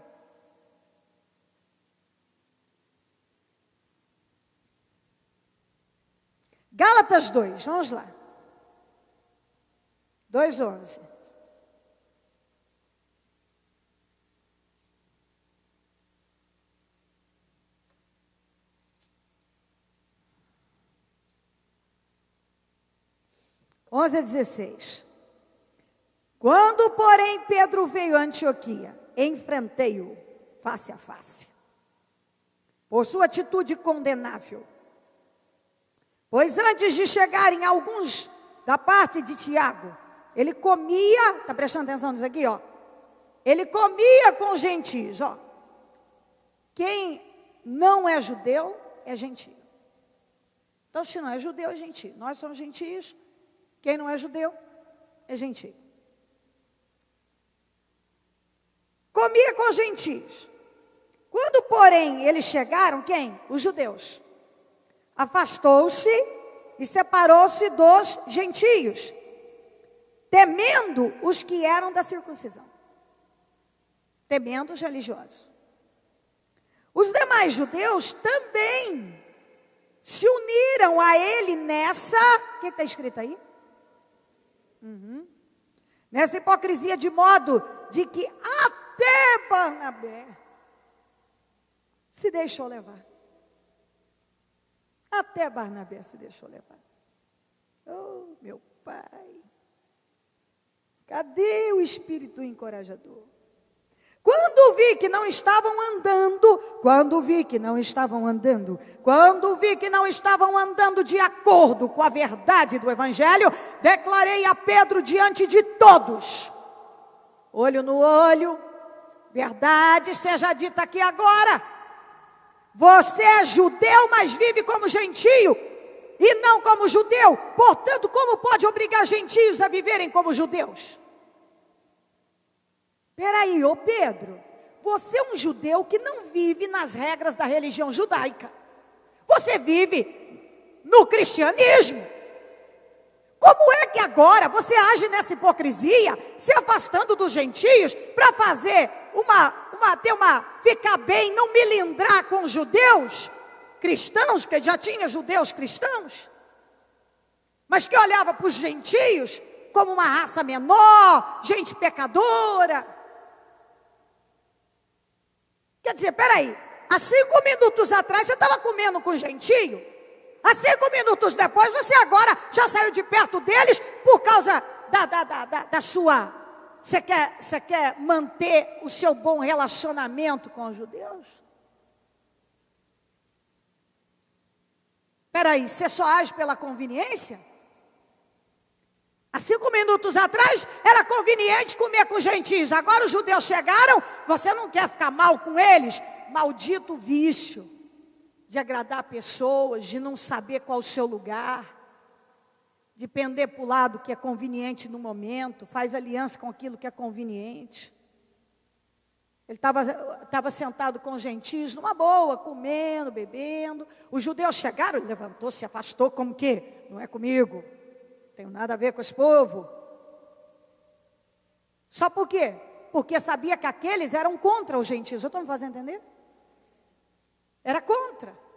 Gálatas 2, vamos lá. 2:11. (11 a 16). Quando, porém, Pedro veio a Antioquia, enfrentei-o face a face, por sua atitude condenável. Pois antes de chegarem alguns da parte de Tiago, ele comia, está prestando atenção nisso aqui, ó. Ele comia com os gentios, ó. Quem não é judeu, é gentio. Então, se não é judeu, é gentio. Nós somos gentios. Quem não é judeu, é gentio. Comia com os gentios. Quando, porém, eles chegaram, quem? Os judeus. Afastou-se e separou-se dos gentios, temendo os que eram da circuncisão. Temendo os religiosos. Os demais judeus também se uniram a ele nessa... O que está escrito aí? Nessa hipocrisia, de modo de que até Barnabé se deixou levar. Até Barnabé se deixou levar. Oh, meu Pai, cadê o espírito encorajador? Quando vi que não estavam andando, quando vi que não estavam andando de acordo com a verdade do Evangelho, declarei a Pedro diante de todos, olho no olho, verdade seja dita aqui agora, você é judeu, mas vive como gentio, e não como judeu, portanto, como pode obrigar gentios a viverem como judeus? Peraí, ô Pedro, você é um judeu que não vive nas regras da religião judaica, você vive no cristianismo. Como é que agora você age nessa hipocrisia, se afastando dos gentios, para fazer ficar bem, não milindrar com os judeus cristãos, porque já tinha judeus cristãos, mas que olhava para os gentios como uma raça menor, gente pecadora. Quer dizer, peraí, há 5 minutos atrás você estava comendo com gentio, há 5 minutos depois você agora já saiu de perto deles por causa da sua... Você quer manter o seu bom relacionamento com os judeus? Peraí, você só age pela conveniência? Há 5 minutos atrás era conveniente comer com gentios, agora os judeus chegaram, você não quer ficar mal com eles? Maldito vício de agradar pessoas, de não saber qual o seu lugar, de pender para o lado que é conveniente no momento, faz aliança com aquilo que é conveniente. Ele estava sentado com os gentios, numa boa, comendo, bebendo. Os judeus chegaram, ele levantou, se afastou, como que? Não é comigo, não tenho nada a ver com esse povo. Só por quê? Porque sabia que aqueles eram contra os gentios. Eu estou me fazendo entender? Era contra.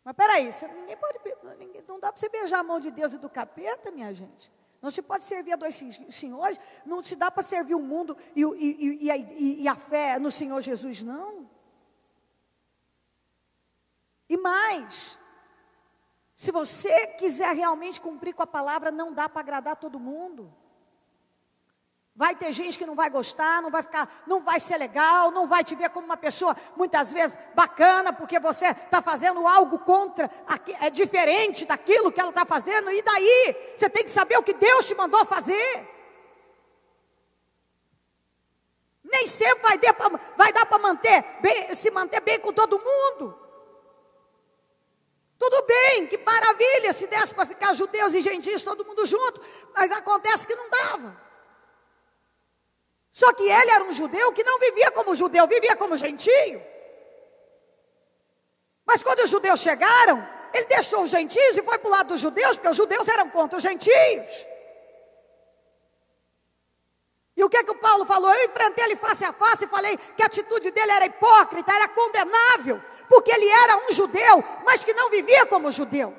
Mas peraí, não dá para você beijar a mão de Deus e do capeta, minha gente. Não se pode servir a 2 senhores, não se dá para servir o mundo e a fé no Senhor Jesus, não. E mais, se você quiser realmente cumprir com a palavra, não dá para agradar todo mundo. Vai ter gente que não vai gostar, não vai ser legal, não vai te ver como uma pessoa, muitas vezes, bacana, porque você está fazendo algo contra, é diferente daquilo que ela está fazendo, e daí? Você tem que saber o que Deus te mandou fazer. Nem sempre vai dar para se manter bem com todo mundo. Tudo bem, que maravilha, se desse para ficar judeus e gentios, todo mundo junto, mas acontece que não dava. Só que ele era um judeu que não vivia como judeu, vivia como gentio. Mas quando os judeus chegaram, ele deixou os gentios e foi para o lado dos judeus, porque os judeus eram contra os gentios. E o que o Paulo falou? Eu enfrentei ele face a face e falei que a atitude dele era hipócrita, era condenável, porque ele era um judeu, mas que não vivia como judeu.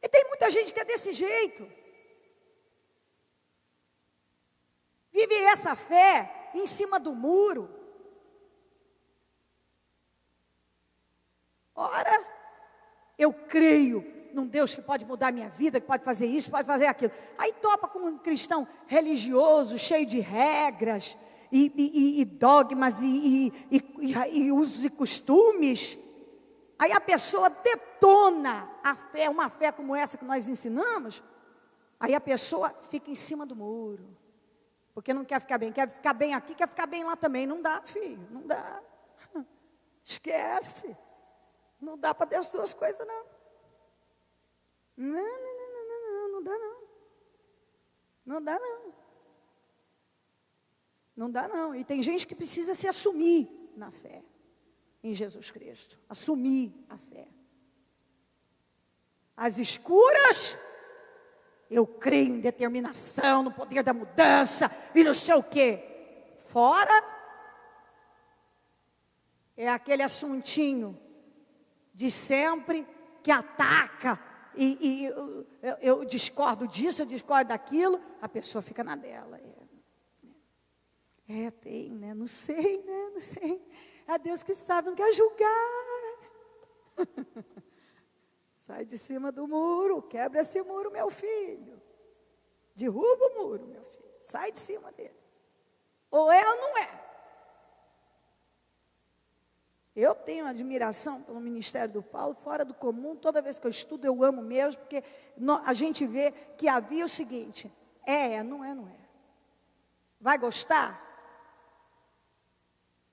E tem muita gente que é desse jeito. Vive essa fé em cima do muro. Ora, eu creio num Deus que pode mudar minha vida, que pode fazer isso, pode fazer aquilo. Aí topa com um cristão religioso, cheio de regras, e dogmas, e usos e costumes. Aí a pessoa detona a fé, uma fé como essa que nós ensinamos. Aí a pessoa fica em cima do muro. Porque não quer ficar bem aqui, quer ficar bem lá também. Não dá, filho, não dá. Esquece. Não dá para ter as 2 coisas, não. Não dá não. Não dá não. Não dá não. E tem gente que precisa se assumir na fé, em Jesus Cristo. Assumir a fé. As escuras... Eu creio em determinação, no poder da mudança e não sei o quê. Fora é aquele assuntinho de sempre que ataca e eu discordo disso, eu discordo daquilo, a pessoa fica na dela. Tem, né? Não sei, né? Não sei. É Deus que sabe, não quer julgar. Sai de cima do muro, quebra esse muro, meu filho. Derruba o muro, meu filho. Sai de cima dele. Ou é ou não é. Eu tenho admiração pelo ministério do Paulo, fora do comum. Toda vez que eu estudo, eu amo mesmo, porque a gente vê que havia o seguinte: não é, não é. Vai gostar?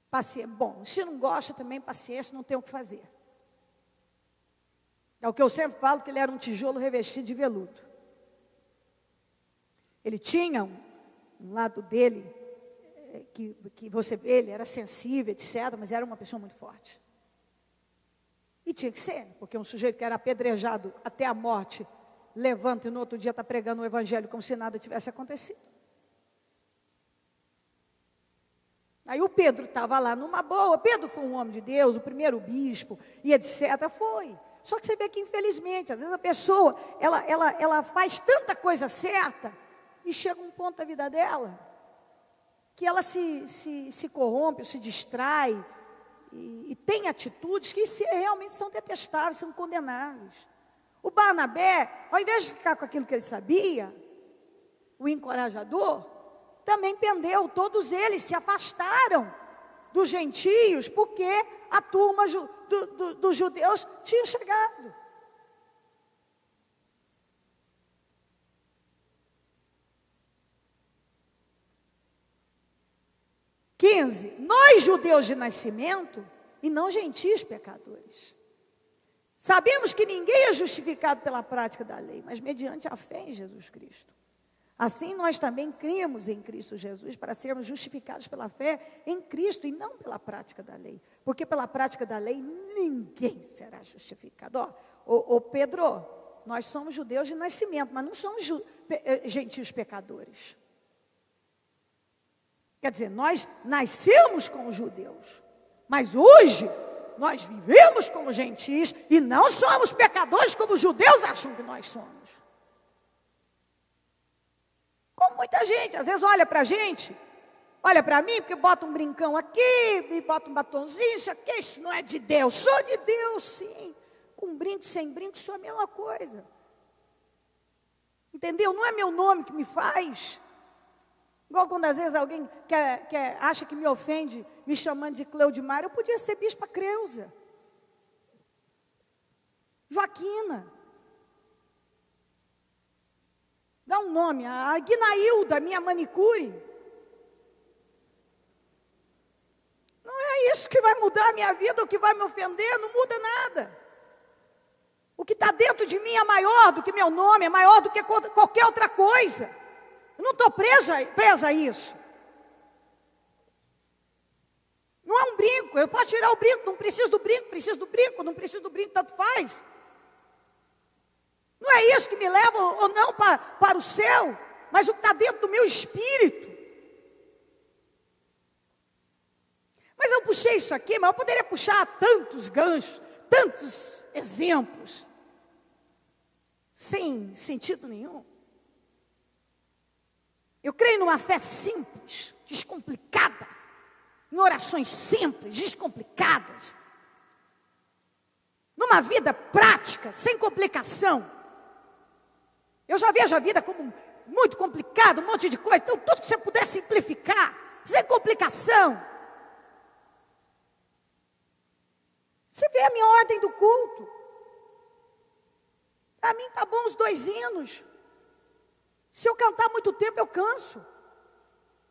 Paciência. Bom, se não gosta também, paciência, não tem o que fazer. É o que eu sempre falo, que ele era um tijolo revestido de veludo. Ele tinha um lado dele, que você vê, ele era sensível, etc., mas era uma pessoa muito forte. E tinha que ser, porque um sujeito que era apedrejado até a morte, levanta e no outro dia está pregando o evangelho como se nada tivesse acontecido. Aí o Pedro estava lá numa boa. Pedro foi um homem de Deus, o primeiro bispo, e etc., foi. Só que você vê que, infelizmente, às vezes a pessoa, ela faz tanta coisa certa, e chega um ponto da vida dela, que ela se corrompe, se distrai, e tem atitudes que realmente são detestáveis, são condenáveis. O Barnabé, ao invés de ficar com aquilo que ele sabia, o encorajador, também pendeu. Todos eles se afastaram dos gentios, porque a turma dos judeus tinha chegado. Nós judeus de nascimento, e não gentios pecadores. Sabemos que ninguém é justificado pela prática da lei, mas mediante a fé em Jesus Cristo. Assim nós também cremos em Cristo Jesus, para sermos justificados pela fé em Cristo, e não pela prática da lei. Porque pela prática da lei, ninguém será justificado. Ô Pedro, nós somos judeus de nascimento, mas não somos gentios pecadores. Quer dizer, nós nascemos como judeus, mas hoje nós vivemos como gentios e não somos pecadores como os judeus acham que nós somos. Como muita gente, às vezes olha para a gente, olha para mim, porque bota um brincão aqui, me bota um batonzinho, isso aqui, isso não é de Deus. Sou de Deus, sim. Com brinco, sem brinco, sou a mesma coisa. Entendeu? Não é meu nome que me faz. Igual quando às vezes alguém acha que me ofende, me chamando de Cleudimar, eu podia ser bispa Creuza, Joaquina. Dá um nome, a Guinailda, minha manicure. Não é isso que vai mudar a minha vida, o que vai me ofender, não muda nada. O que está dentro de mim é maior do que meu nome, é maior do que qualquer outra coisa. Eu não estou presa a isso. Não é um brinco, eu posso tirar o brinco, não preciso do brinco, não preciso do brinco, tanto faz. Não é isso que me leva ou não para o céu, mas o que está dentro do meu espírito. Mas eu puxei isso aqui, mas eu poderia puxar tantos ganchos, tantos exemplos, sem sentido nenhum. Eu creio numa fé simples, descomplicada, em orações simples, descomplicadas, numa vida prática, sem complicação. Eu já vejo a vida como muito complicada, um monte de coisa, então tudo que você puder simplificar, sem complicação. Você vê a minha ordem do culto. Para mim está bom os 2 hinos. Se eu cantar muito tempo, eu canso.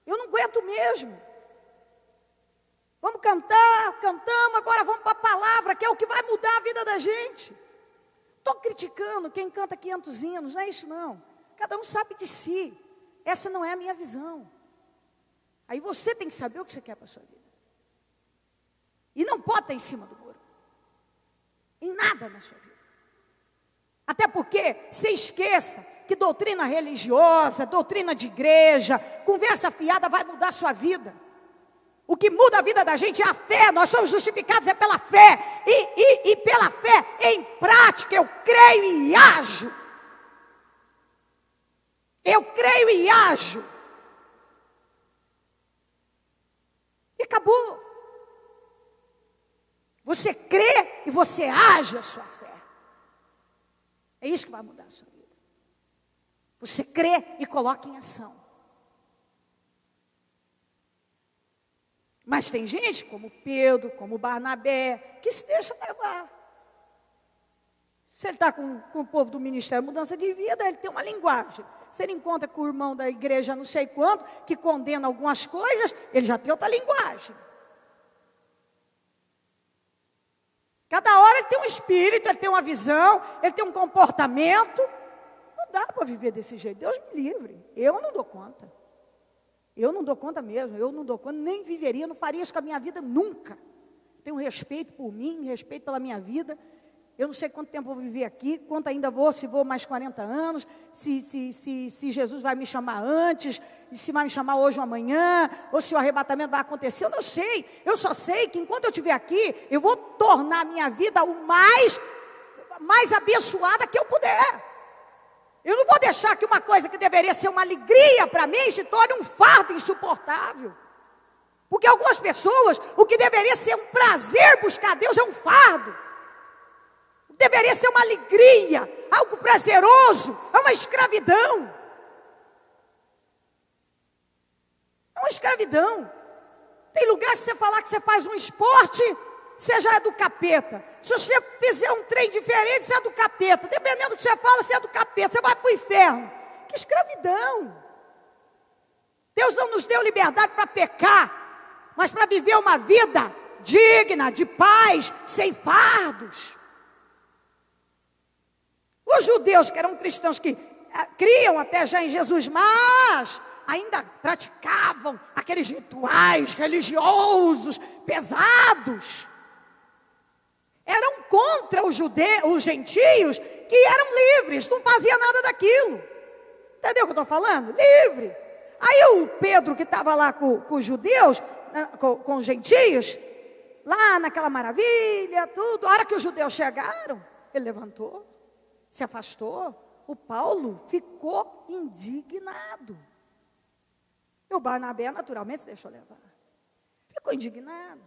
Eu não aguento mesmo. Vamos cantar, cantamos, agora vamos para a palavra, que é o que vai mudar a vida da gente. Estou criticando quem canta 500 hinos, não é isso não. Cada um sabe de si. Essa não é a minha visão. Aí você tem que saber o que você quer para a sua vida. E não pode estar em cima do muro. Em nada na sua vida. Até porque, se esqueça que doutrina religiosa, doutrina de igreja, conversa fiada vai mudar a sua vida. O que muda a vida da gente é a fé. Nós somos justificados é pela fé. E pela fé, em prática, eu creio e ajo. Eu creio e ajo. E acabou. Você crê e você age a sua fé. É isso que vai mudar a sua vida. Você crê e coloca em ação. Mas tem gente, como Pedro, como Barnabé, que se deixa levar. Se ele está com o povo do Ministério Mudança de Vida, ele tem uma linguagem. Se ele encontra com o irmão da igreja não sei quanto, que condena algumas coisas, ele já tem outra linguagem. Cada hora ele tem um espírito, ele tem uma visão, ele tem um comportamento. Não dá para viver desse jeito. Deus me livre. Eu não dou conta. Eu não dou conta mesmo. Eu não dou conta, nem viveria, não faria isso com a minha vida nunca. Tenho respeito por mim, respeito pela minha vida. Eu não sei quanto tempo vou viver aqui, quanto ainda vou, se vou mais 40 anos, se Jesus vai me chamar antes, se vai me chamar hoje ou amanhã, ou se o arrebatamento vai acontecer, eu não sei. Eu só sei que enquanto eu estiver aqui, eu vou tornar a minha vida o mais abençoada que eu puder. Eu não vou deixar que uma coisa que deveria ser uma alegria para mim se torne um fardo insuportável. Porque algumas pessoas, o que deveria ser um prazer buscar Deus é um fardo. Deveria ser uma alegria, algo prazeroso, é uma escravidão. É uma escravidão. Tem lugar que você falar que você faz um esporte, você já é do capeta. Se você fizer um trem diferente, você é do capeta. Dependendo do que você fala, você é do capeta, você vai para o inferno. Que escravidão. Deus não nos deu liberdade para pecar, mas para viver uma vida digna, de paz, sem fardos. Os judeus, que eram cristãos que criam até já em Jesus, mas ainda praticavam aqueles rituais religiosos pesados, eram contra os gentios que eram livres, não fazia nada daquilo. Entendeu o que eu estou falando? Livre. Aí o Pedro, que estava lá com os judeus, com os gentios, lá naquela maravilha, tudo, a hora que os judeus chegaram, ele levantou, se afastou. O Paulo ficou indignado. E o Barnabé, naturalmente, se deixou levar. Ficou indignado.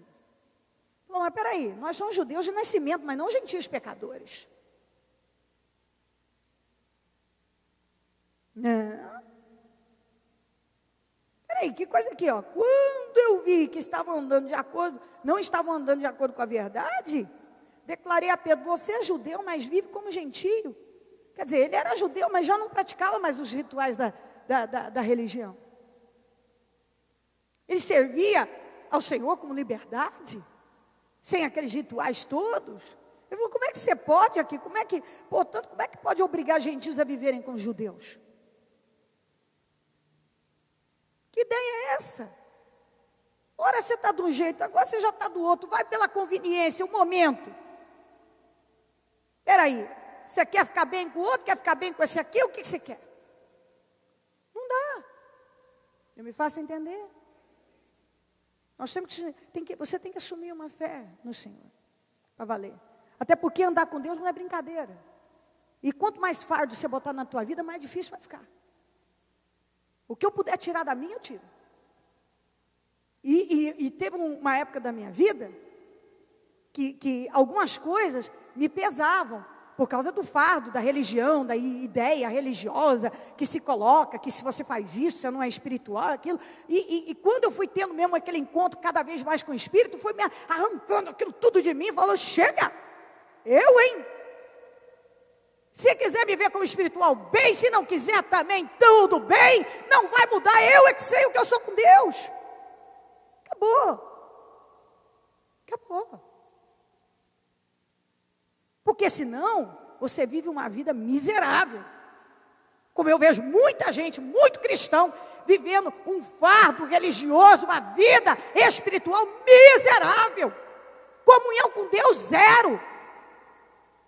Falou, mas peraí, nós somos judeus de nascimento, mas não gentios pecadores. Não. Peraí, que coisa aqui, ó. Quando eu vi que estavam andando de acordo, não estavam andando de acordo com a verdade, declarei a Pedro, você é judeu, mas vive como gentio. Quer dizer, ele era judeu, mas já não praticava mais os rituais da religião. Ele servia ao Senhor com liberdade, sem aqueles rituais todos. Ele falou, como é que você pode aqui? Portanto, como é que pode obrigar gentios a viverem com os judeus? Que ideia é essa? Ora você está de um jeito, agora você já está do outro, vai pela conveniência, o momento. Peraí, você quer ficar bem com o outro, quer ficar bem com esse aqui, o que você quer? Não dá. Eu me faço entender. Nós você tem que assumir uma fé no Senhor, para valer. Até porque andar com Deus não é brincadeira. E quanto mais fardo você botar na tua vida, mais difícil vai ficar. O que eu puder tirar da minha, eu tiro. E teve uma época da minha vida que algumas coisas me pesavam por causa do fardo, da religião, da ideia religiosa que se coloca, que se você faz isso, você não é espiritual, aquilo. E quando eu fui tendo mesmo aquele encontro cada vez mais com o Espírito, foi me arrancando aquilo tudo de mim, falou, chega, hein? Se quiser me ver como espiritual, bem, se não quiser também, tudo bem, não vai mudar, eu é que sei o que eu sou com Deus. Acabou. Porque senão, você vive uma vida miserável. Como eu vejo muita gente, muito cristão, vivendo um fardo religioso, uma vida espiritual miserável. Comunhão com Deus, zero.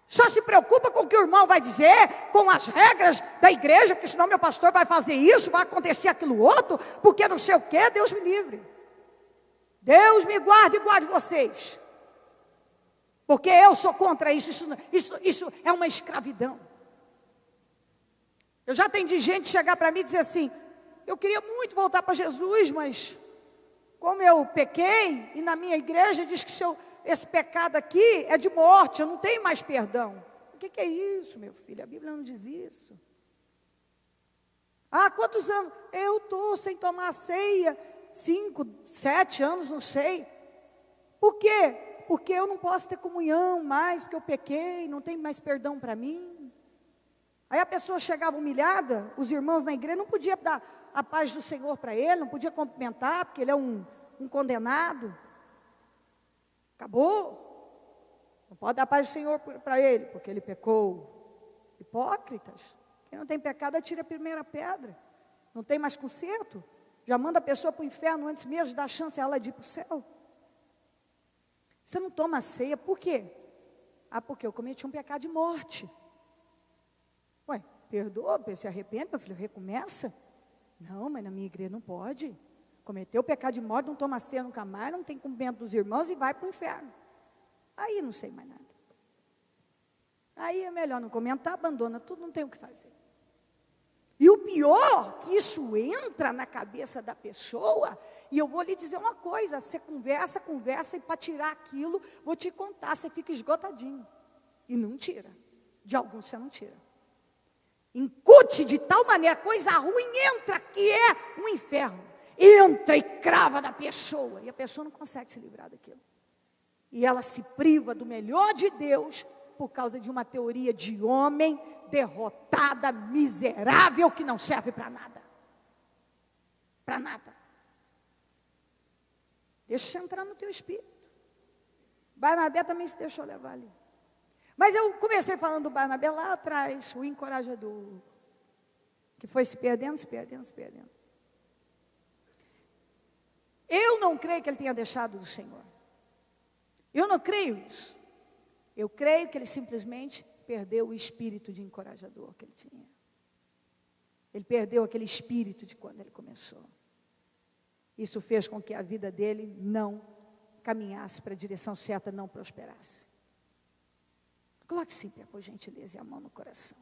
Só se preocupa com o que o irmão vai dizer, com as regras da igreja, porque senão meu pastor vai fazer isso, vai acontecer aquilo outro, porque não sei o que, Deus me livre. Deus me guarde e guarde vocês. Porque eu sou contra isso, isso é uma escravidão. Eu já atendi gente chegar para mim e dizer assim, eu queria muito voltar para Jesus, mas como eu pequei, e na minha igreja diz que esse pecado aqui é de morte, eu não tenho mais perdão. O que é isso, meu filho? A Bíblia não diz isso. Ah, quantos anos? Eu estou sem tomar ceia, 5, 7 anos, não sei. Por quê? Porque eu não posso ter comunhão mais, porque eu pequei, não tem mais perdão para mim. Aí a pessoa chegava humilhada, os irmãos na igreja não podiam dar a paz do Senhor para ele, não podia cumprimentar, porque ele é um condenado. Acabou. Não pode dar a paz do Senhor para ele, porque ele pecou. Hipócritas. Quem não tem pecado, atira a primeira pedra. Não tem mais conserto. Já manda a pessoa para o inferno antes mesmo de dar chance a ela de ir para o céu. Você não toma ceia, por quê? Porque eu cometi um pecado de morte. Ué, perdoa, se arrepende, meu filho, recomeça. Não, mas na minha igreja não pode. Cometeu o pecado de morte, não toma ceia nunca mais, não tem cumprimento dos irmãos e vai para o inferno. Aí não sei mais nada. Aí é melhor não comentar, abandona tudo, não tem o que fazer. E o pior, que isso entra na cabeça da pessoa, e eu vou lhe dizer uma coisa, você conversa, e para tirar aquilo, vou te contar, você fica esgotadinho. E não tira. De alguns você não tira. Incute de tal maneira, coisa ruim entra, que é um inferno. Entra e crava na pessoa, e a pessoa não consegue se livrar daquilo. E ela se priva do melhor de Deus, por causa de uma teoria de homem derrotada, miserável, que não serve para nada. Para nada. Deixa você entrar no teu espírito. Barnabé também se deixou levar ali. Mas eu comecei falando do Barnabé lá atrás, o encorajador, que foi se perdendo. Eu não creio que ele tenha deixado do Senhor. Eu não creio isso. Eu creio que ele simplesmente perdeu o espírito de encorajador que ele tinha. Ele perdeu aquele espírito de quando ele começou. Isso fez com que a vida dele não caminhasse para a direção certa, não prosperasse. Coloque-se em pé, por gentileza, e a mão no coração.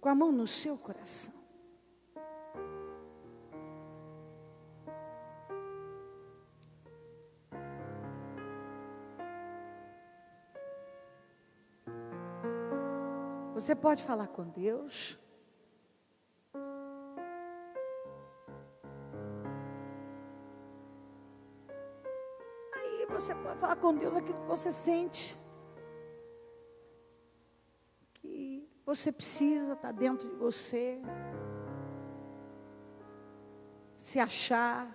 Com a mão no seu coração. Você pode falar com Deus. Aí você pode falar com Deus aquilo que você sente. Que você precisa, está dentro de você. Se achar,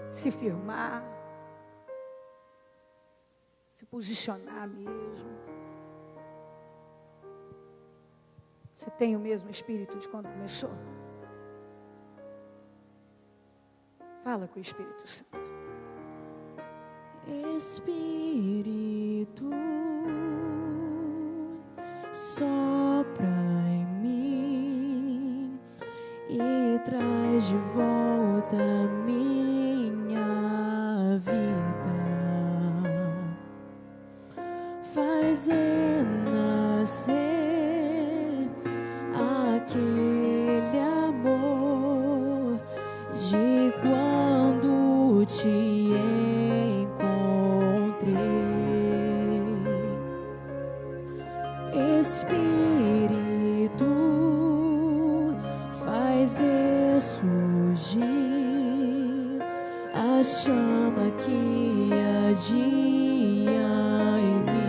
se firmar, se posicionar mesmo. Você tem o mesmo espírito de quando começou? Fala com o Espírito Santo. Espírito, sopra em mim e traz de volta a minha vida. Faz renascer aquele amor de quando te encontrei. Espírito, faz ressurgir a chama que ardia em mim.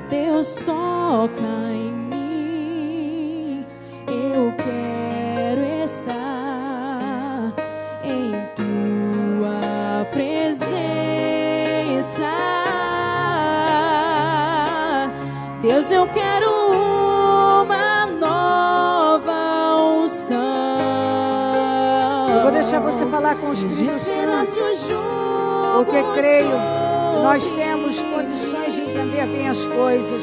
Deus toca em mim, eu quero estar em tua presença. Deus, eu quero uma nova unção. Eu vou deixar você falar com o Espírito Santo, porque creio que nós temos condições de entender bem as coisas.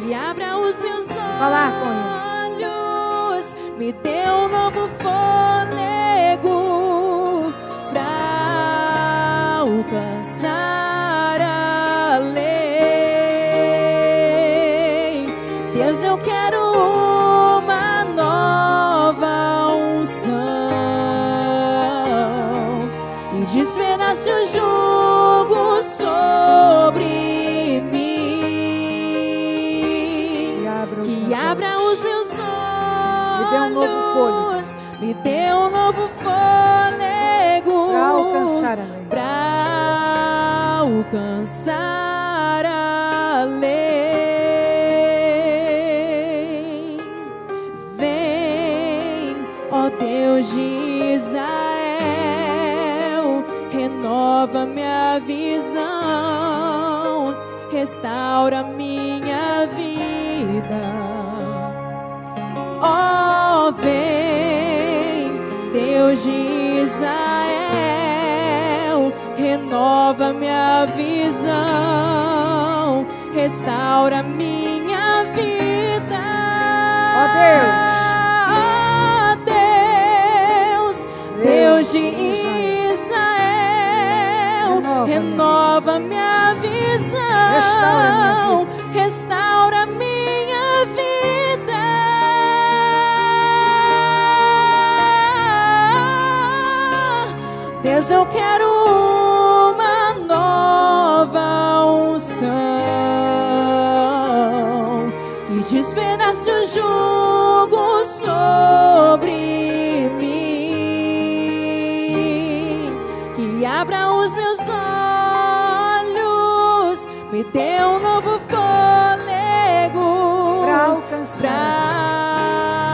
E abra os meus Falar com olhos, me dê um novo fôlego pra alcançar além. Deus, eu quero uma nova unção e despedace o jugo sobre mim. Que abra os meus olhos. Me dê um novo fôlego. Me dê um novo fôlego. Para alcançar a lei. Para alcançar a lei. Vem, ó Deus de Israel, renova minha visão, restaura minha vida. Ó, vem, Deus de Israel, renova minha visão, restaura minha vida. Ó Deus, Deus de Israel, renova minha visão, restaura minha vida. Deus, eu quero uma nova unção que despedace o jugo sobre mim, que abra os meus olhos, me dê um novo fôlego para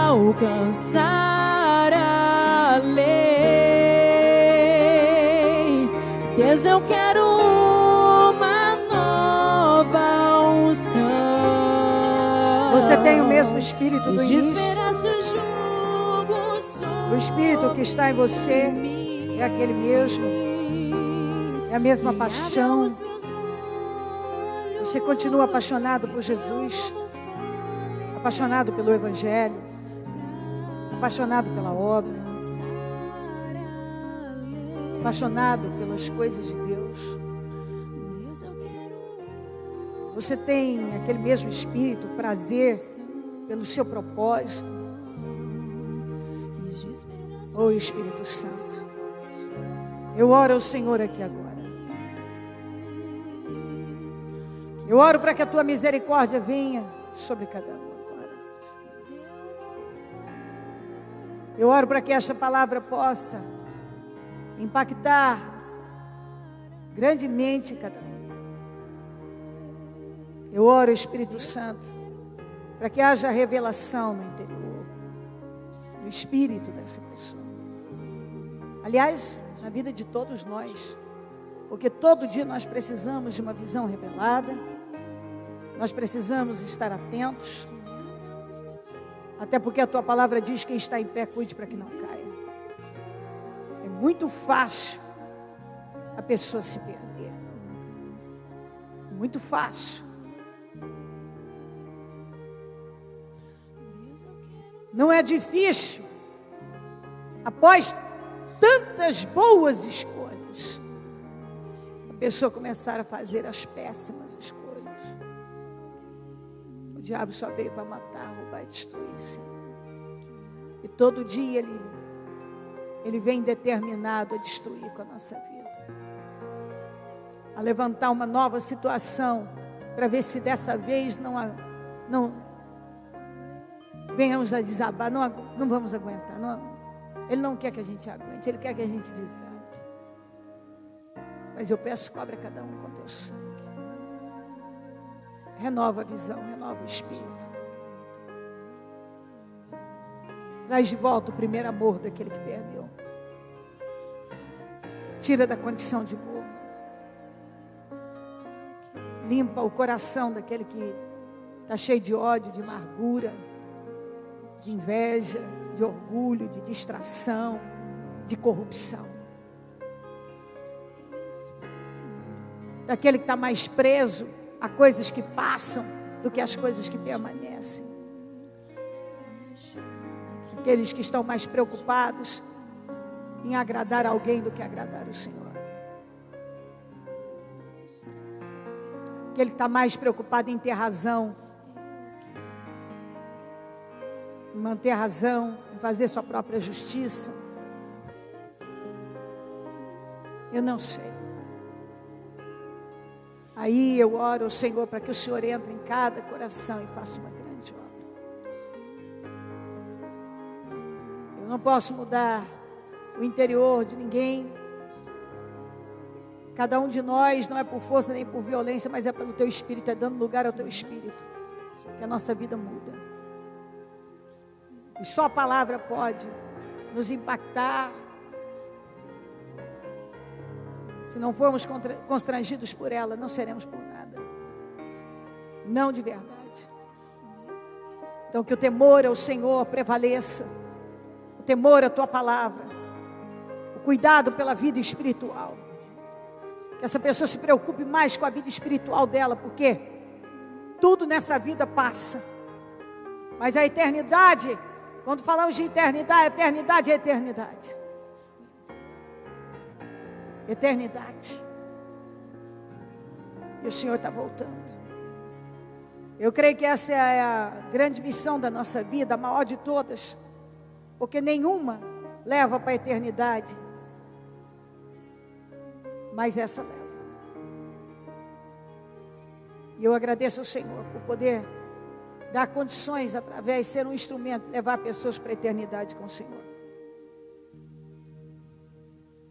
alcançar a lei. Deus, eu quero uma nova unção. Você tem o mesmo espírito do início. O espírito que está em você é aquele mesmo. É a mesma paixão. Você continua apaixonado por Jesus, apaixonado pelo Evangelho, apaixonado pela obra, apaixonado pelas coisas de Deus. Você tem aquele mesmo espírito, prazer pelo seu propósito. Oh, Espírito Santo, eu oro ao Senhor aqui agora. Eu oro para que a tua misericórdia venha sobre cada um agora. Eu oro para que esta palavra possa impactar grandemente cada um. Eu oro, Espírito Santo, para que haja revelação no interior, no espírito dessa pessoa. Aliás, na vida de todos nós, porque todo dia nós precisamos de uma visão revelada, nós precisamos estar atentos, até porque a tua palavra diz que quem está em pé, cuide para que não caia. É muito fácil a pessoa se perder, muito fácil. Não é difícil, após tantas boas escolhas, a pessoa começar a fazer as péssimas escolhas. O diabo só veio para matar, roubar e destruir, Senhor. E todo dia ele vem determinado a destruir com a nossa vida, a levantar uma nova situação, para ver se dessa vez não venhamos a desabar, não vamos aguentar. Ele não quer que a gente aguente, Ele quer que a gente desabe. Mas eu peço, cobre cada um com teu sangue. Renova a visão, renova o espírito. Traz de volta o primeiro amor daquele que perdeu. Tira da condição de bobo. Limpa o coração daquele que está cheio de ódio, de amargura, de inveja, de orgulho, de distração, de corrupção. Daquele que está mais preso a coisas que passam do que as coisas que permanecem. Aqueles que estão mais preocupados em agradar alguém do que agradar o Senhor. Aquele que está mais preocupado em ter razão, em manter a razão, em fazer sua própria justiça. Eu não sei. Aí eu oro ao Senhor para que o Senhor entre em cada coração e faça uma grande obra. Eu não posso mudar o interior de ninguém. Cada um de nós não é por força nem por violência, mas é pelo teu Espírito, é dando lugar ao teu Espírito, que a nossa vida muda. E só a palavra pode nos impactar. Se não formos constrangidos por ela, não seremos por nada. Não de verdade. Então que o temor ao Senhor prevaleça. O temor à tua palavra. O cuidado pela vida espiritual. Que essa pessoa se preocupe mais com a vida espiritual dela, porque tudo nessa vida passa. Mas a eternidade, quando falamos de eternidade, eternidade é eternidade. Eternidade. E o Senhor está voltando. Eu creio que essa é a grande missão da nossa vida, a maior de todas, porque nenhuma leva para a eternidade, mas essa leva. E eu agradeço ao Senhor por poder dar condições, através de ser um instrumento, levar pessoas para a eternidade com o Senhor.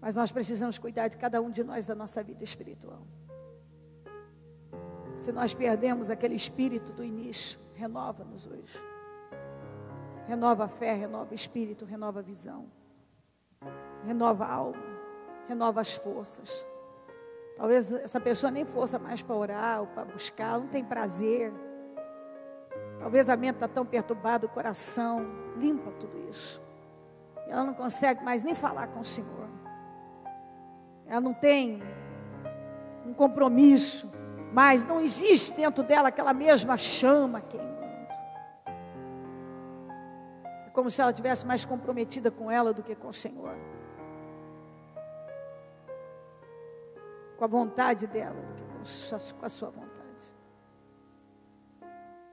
Mas nós precisamos cuidar de cada um de nós da nossa vida espiritual. Se nós perdemos aquele espírito do início, renova-nos hoje. Renova a fé, renova o espírito, renova a visão. Renova a alma, renova as forças. Talvez essa pessoa nem força mais para orar ou para buscar, ela não tem prazer. Talvez a mente está tão perturbada, o coração, limpa tudo isso. Ela não consegue mais nem falar com o Senhor. Ela não tem um compromisso, mas não existe dentro dela aquela mesma chama queimando. É como se ela estivesse mais comprometida com ela do que com o Senhor. Com a vontade dela do que com a sua vontade.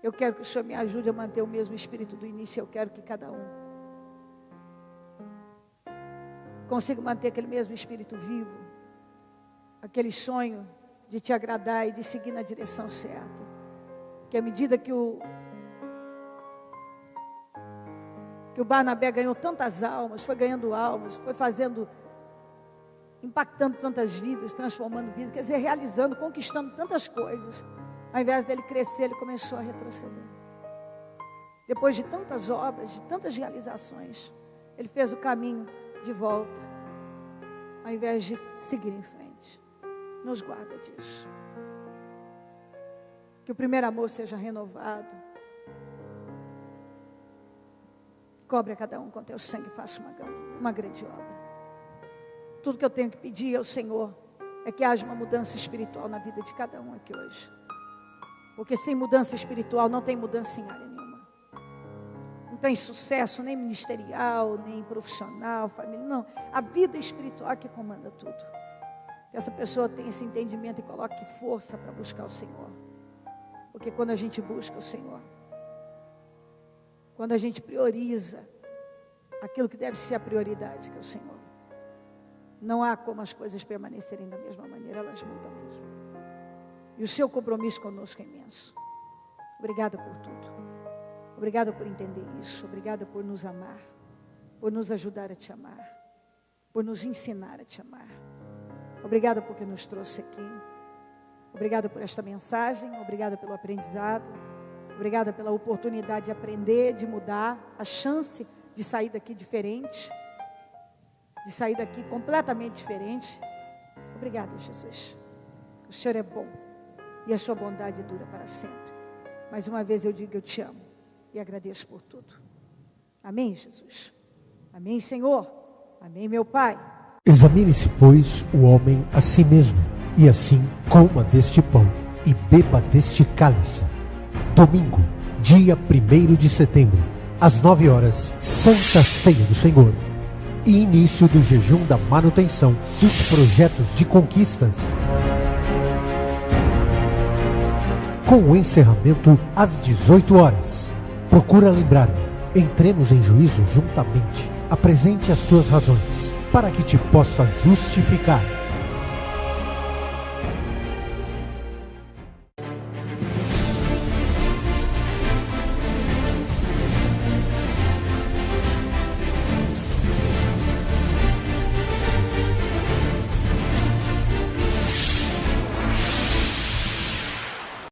Eu quero que o Senhor me ajude a manter o mesmo espírito do início. Eu quero que cada um consiga manter aquele mesmo espírito vivo. Aquele sonho de te agradar e de seguir na direção certa. Que à medida que o Barnabé ganhou tantas almas, foi ganhando almas, foi impactando tantas vidas, transformando vidas, quer dizer, realizando, conquistando tantas coisas. Ao invés dele crescer, ele começou a retroceder. Depois de tantas obras, de tantas realizações, ele fez o caminho de volta, ao invés de seguir em frente. Nos guarda disso. Que o primeiro amor seja renovado. Cobre a cada um com teu sangue e faça uma grande obra. Tudo que eu tenho que pedir ao Senhor é que haja uma mudança espiritual na vida de cada um aqui hoje. Porque sem mudança espiritual não tem mudança em área nenhuma. Não tem sucesso nem ministerial, nem profissional, família, não. A vida espiritual é que comanda tudo. Que essa pessoa tenha esse entendimento e coloque força para buscar o Senhor. Porque quando a gente busca o Senhor, quando a gente prioriza aquilo que deve ser a prioridade, que é o Senhor, não há como as coisas permanecerem da mesma maneira, elas mudam mesmo. E o seu compromisso conosco é imenso. Obrigada por tudo. Obrigada por entender isso. Obrigada por nos amar, por nos ajudar a te amar, por nos ensinar a te amar. Obrigada porque nos trouxe aqui. Obrigada por esta mensagem. Obrigada pelo aprendizado. Obrigada pela oportunidade de aprender, de mudar. A chance de sair daqui diferente. De sair daqui completamente diferente. Obrigada, Jesus. O Senhor é bom. E a sua bondade dura para sempre. Mais uma vez eu digo que eu te amo. E agradeço por tudo. Amém, Jesus. Amém, Senhor. Amém, meu Pai. Examine-se, pois, o homem a si mesmo, e assim coma deste pão e beba deste cálice. Domingo, dia 1º de setembro, às 9 horas, Santa Ceia do Senhor. E início do jejum da manutenção dos projetos de conquistas. Com o encerramento às 18 horas. Procura lembrar-me, entremos em juízo juntamente. Apresente as tuas razões, para que te possa justificar.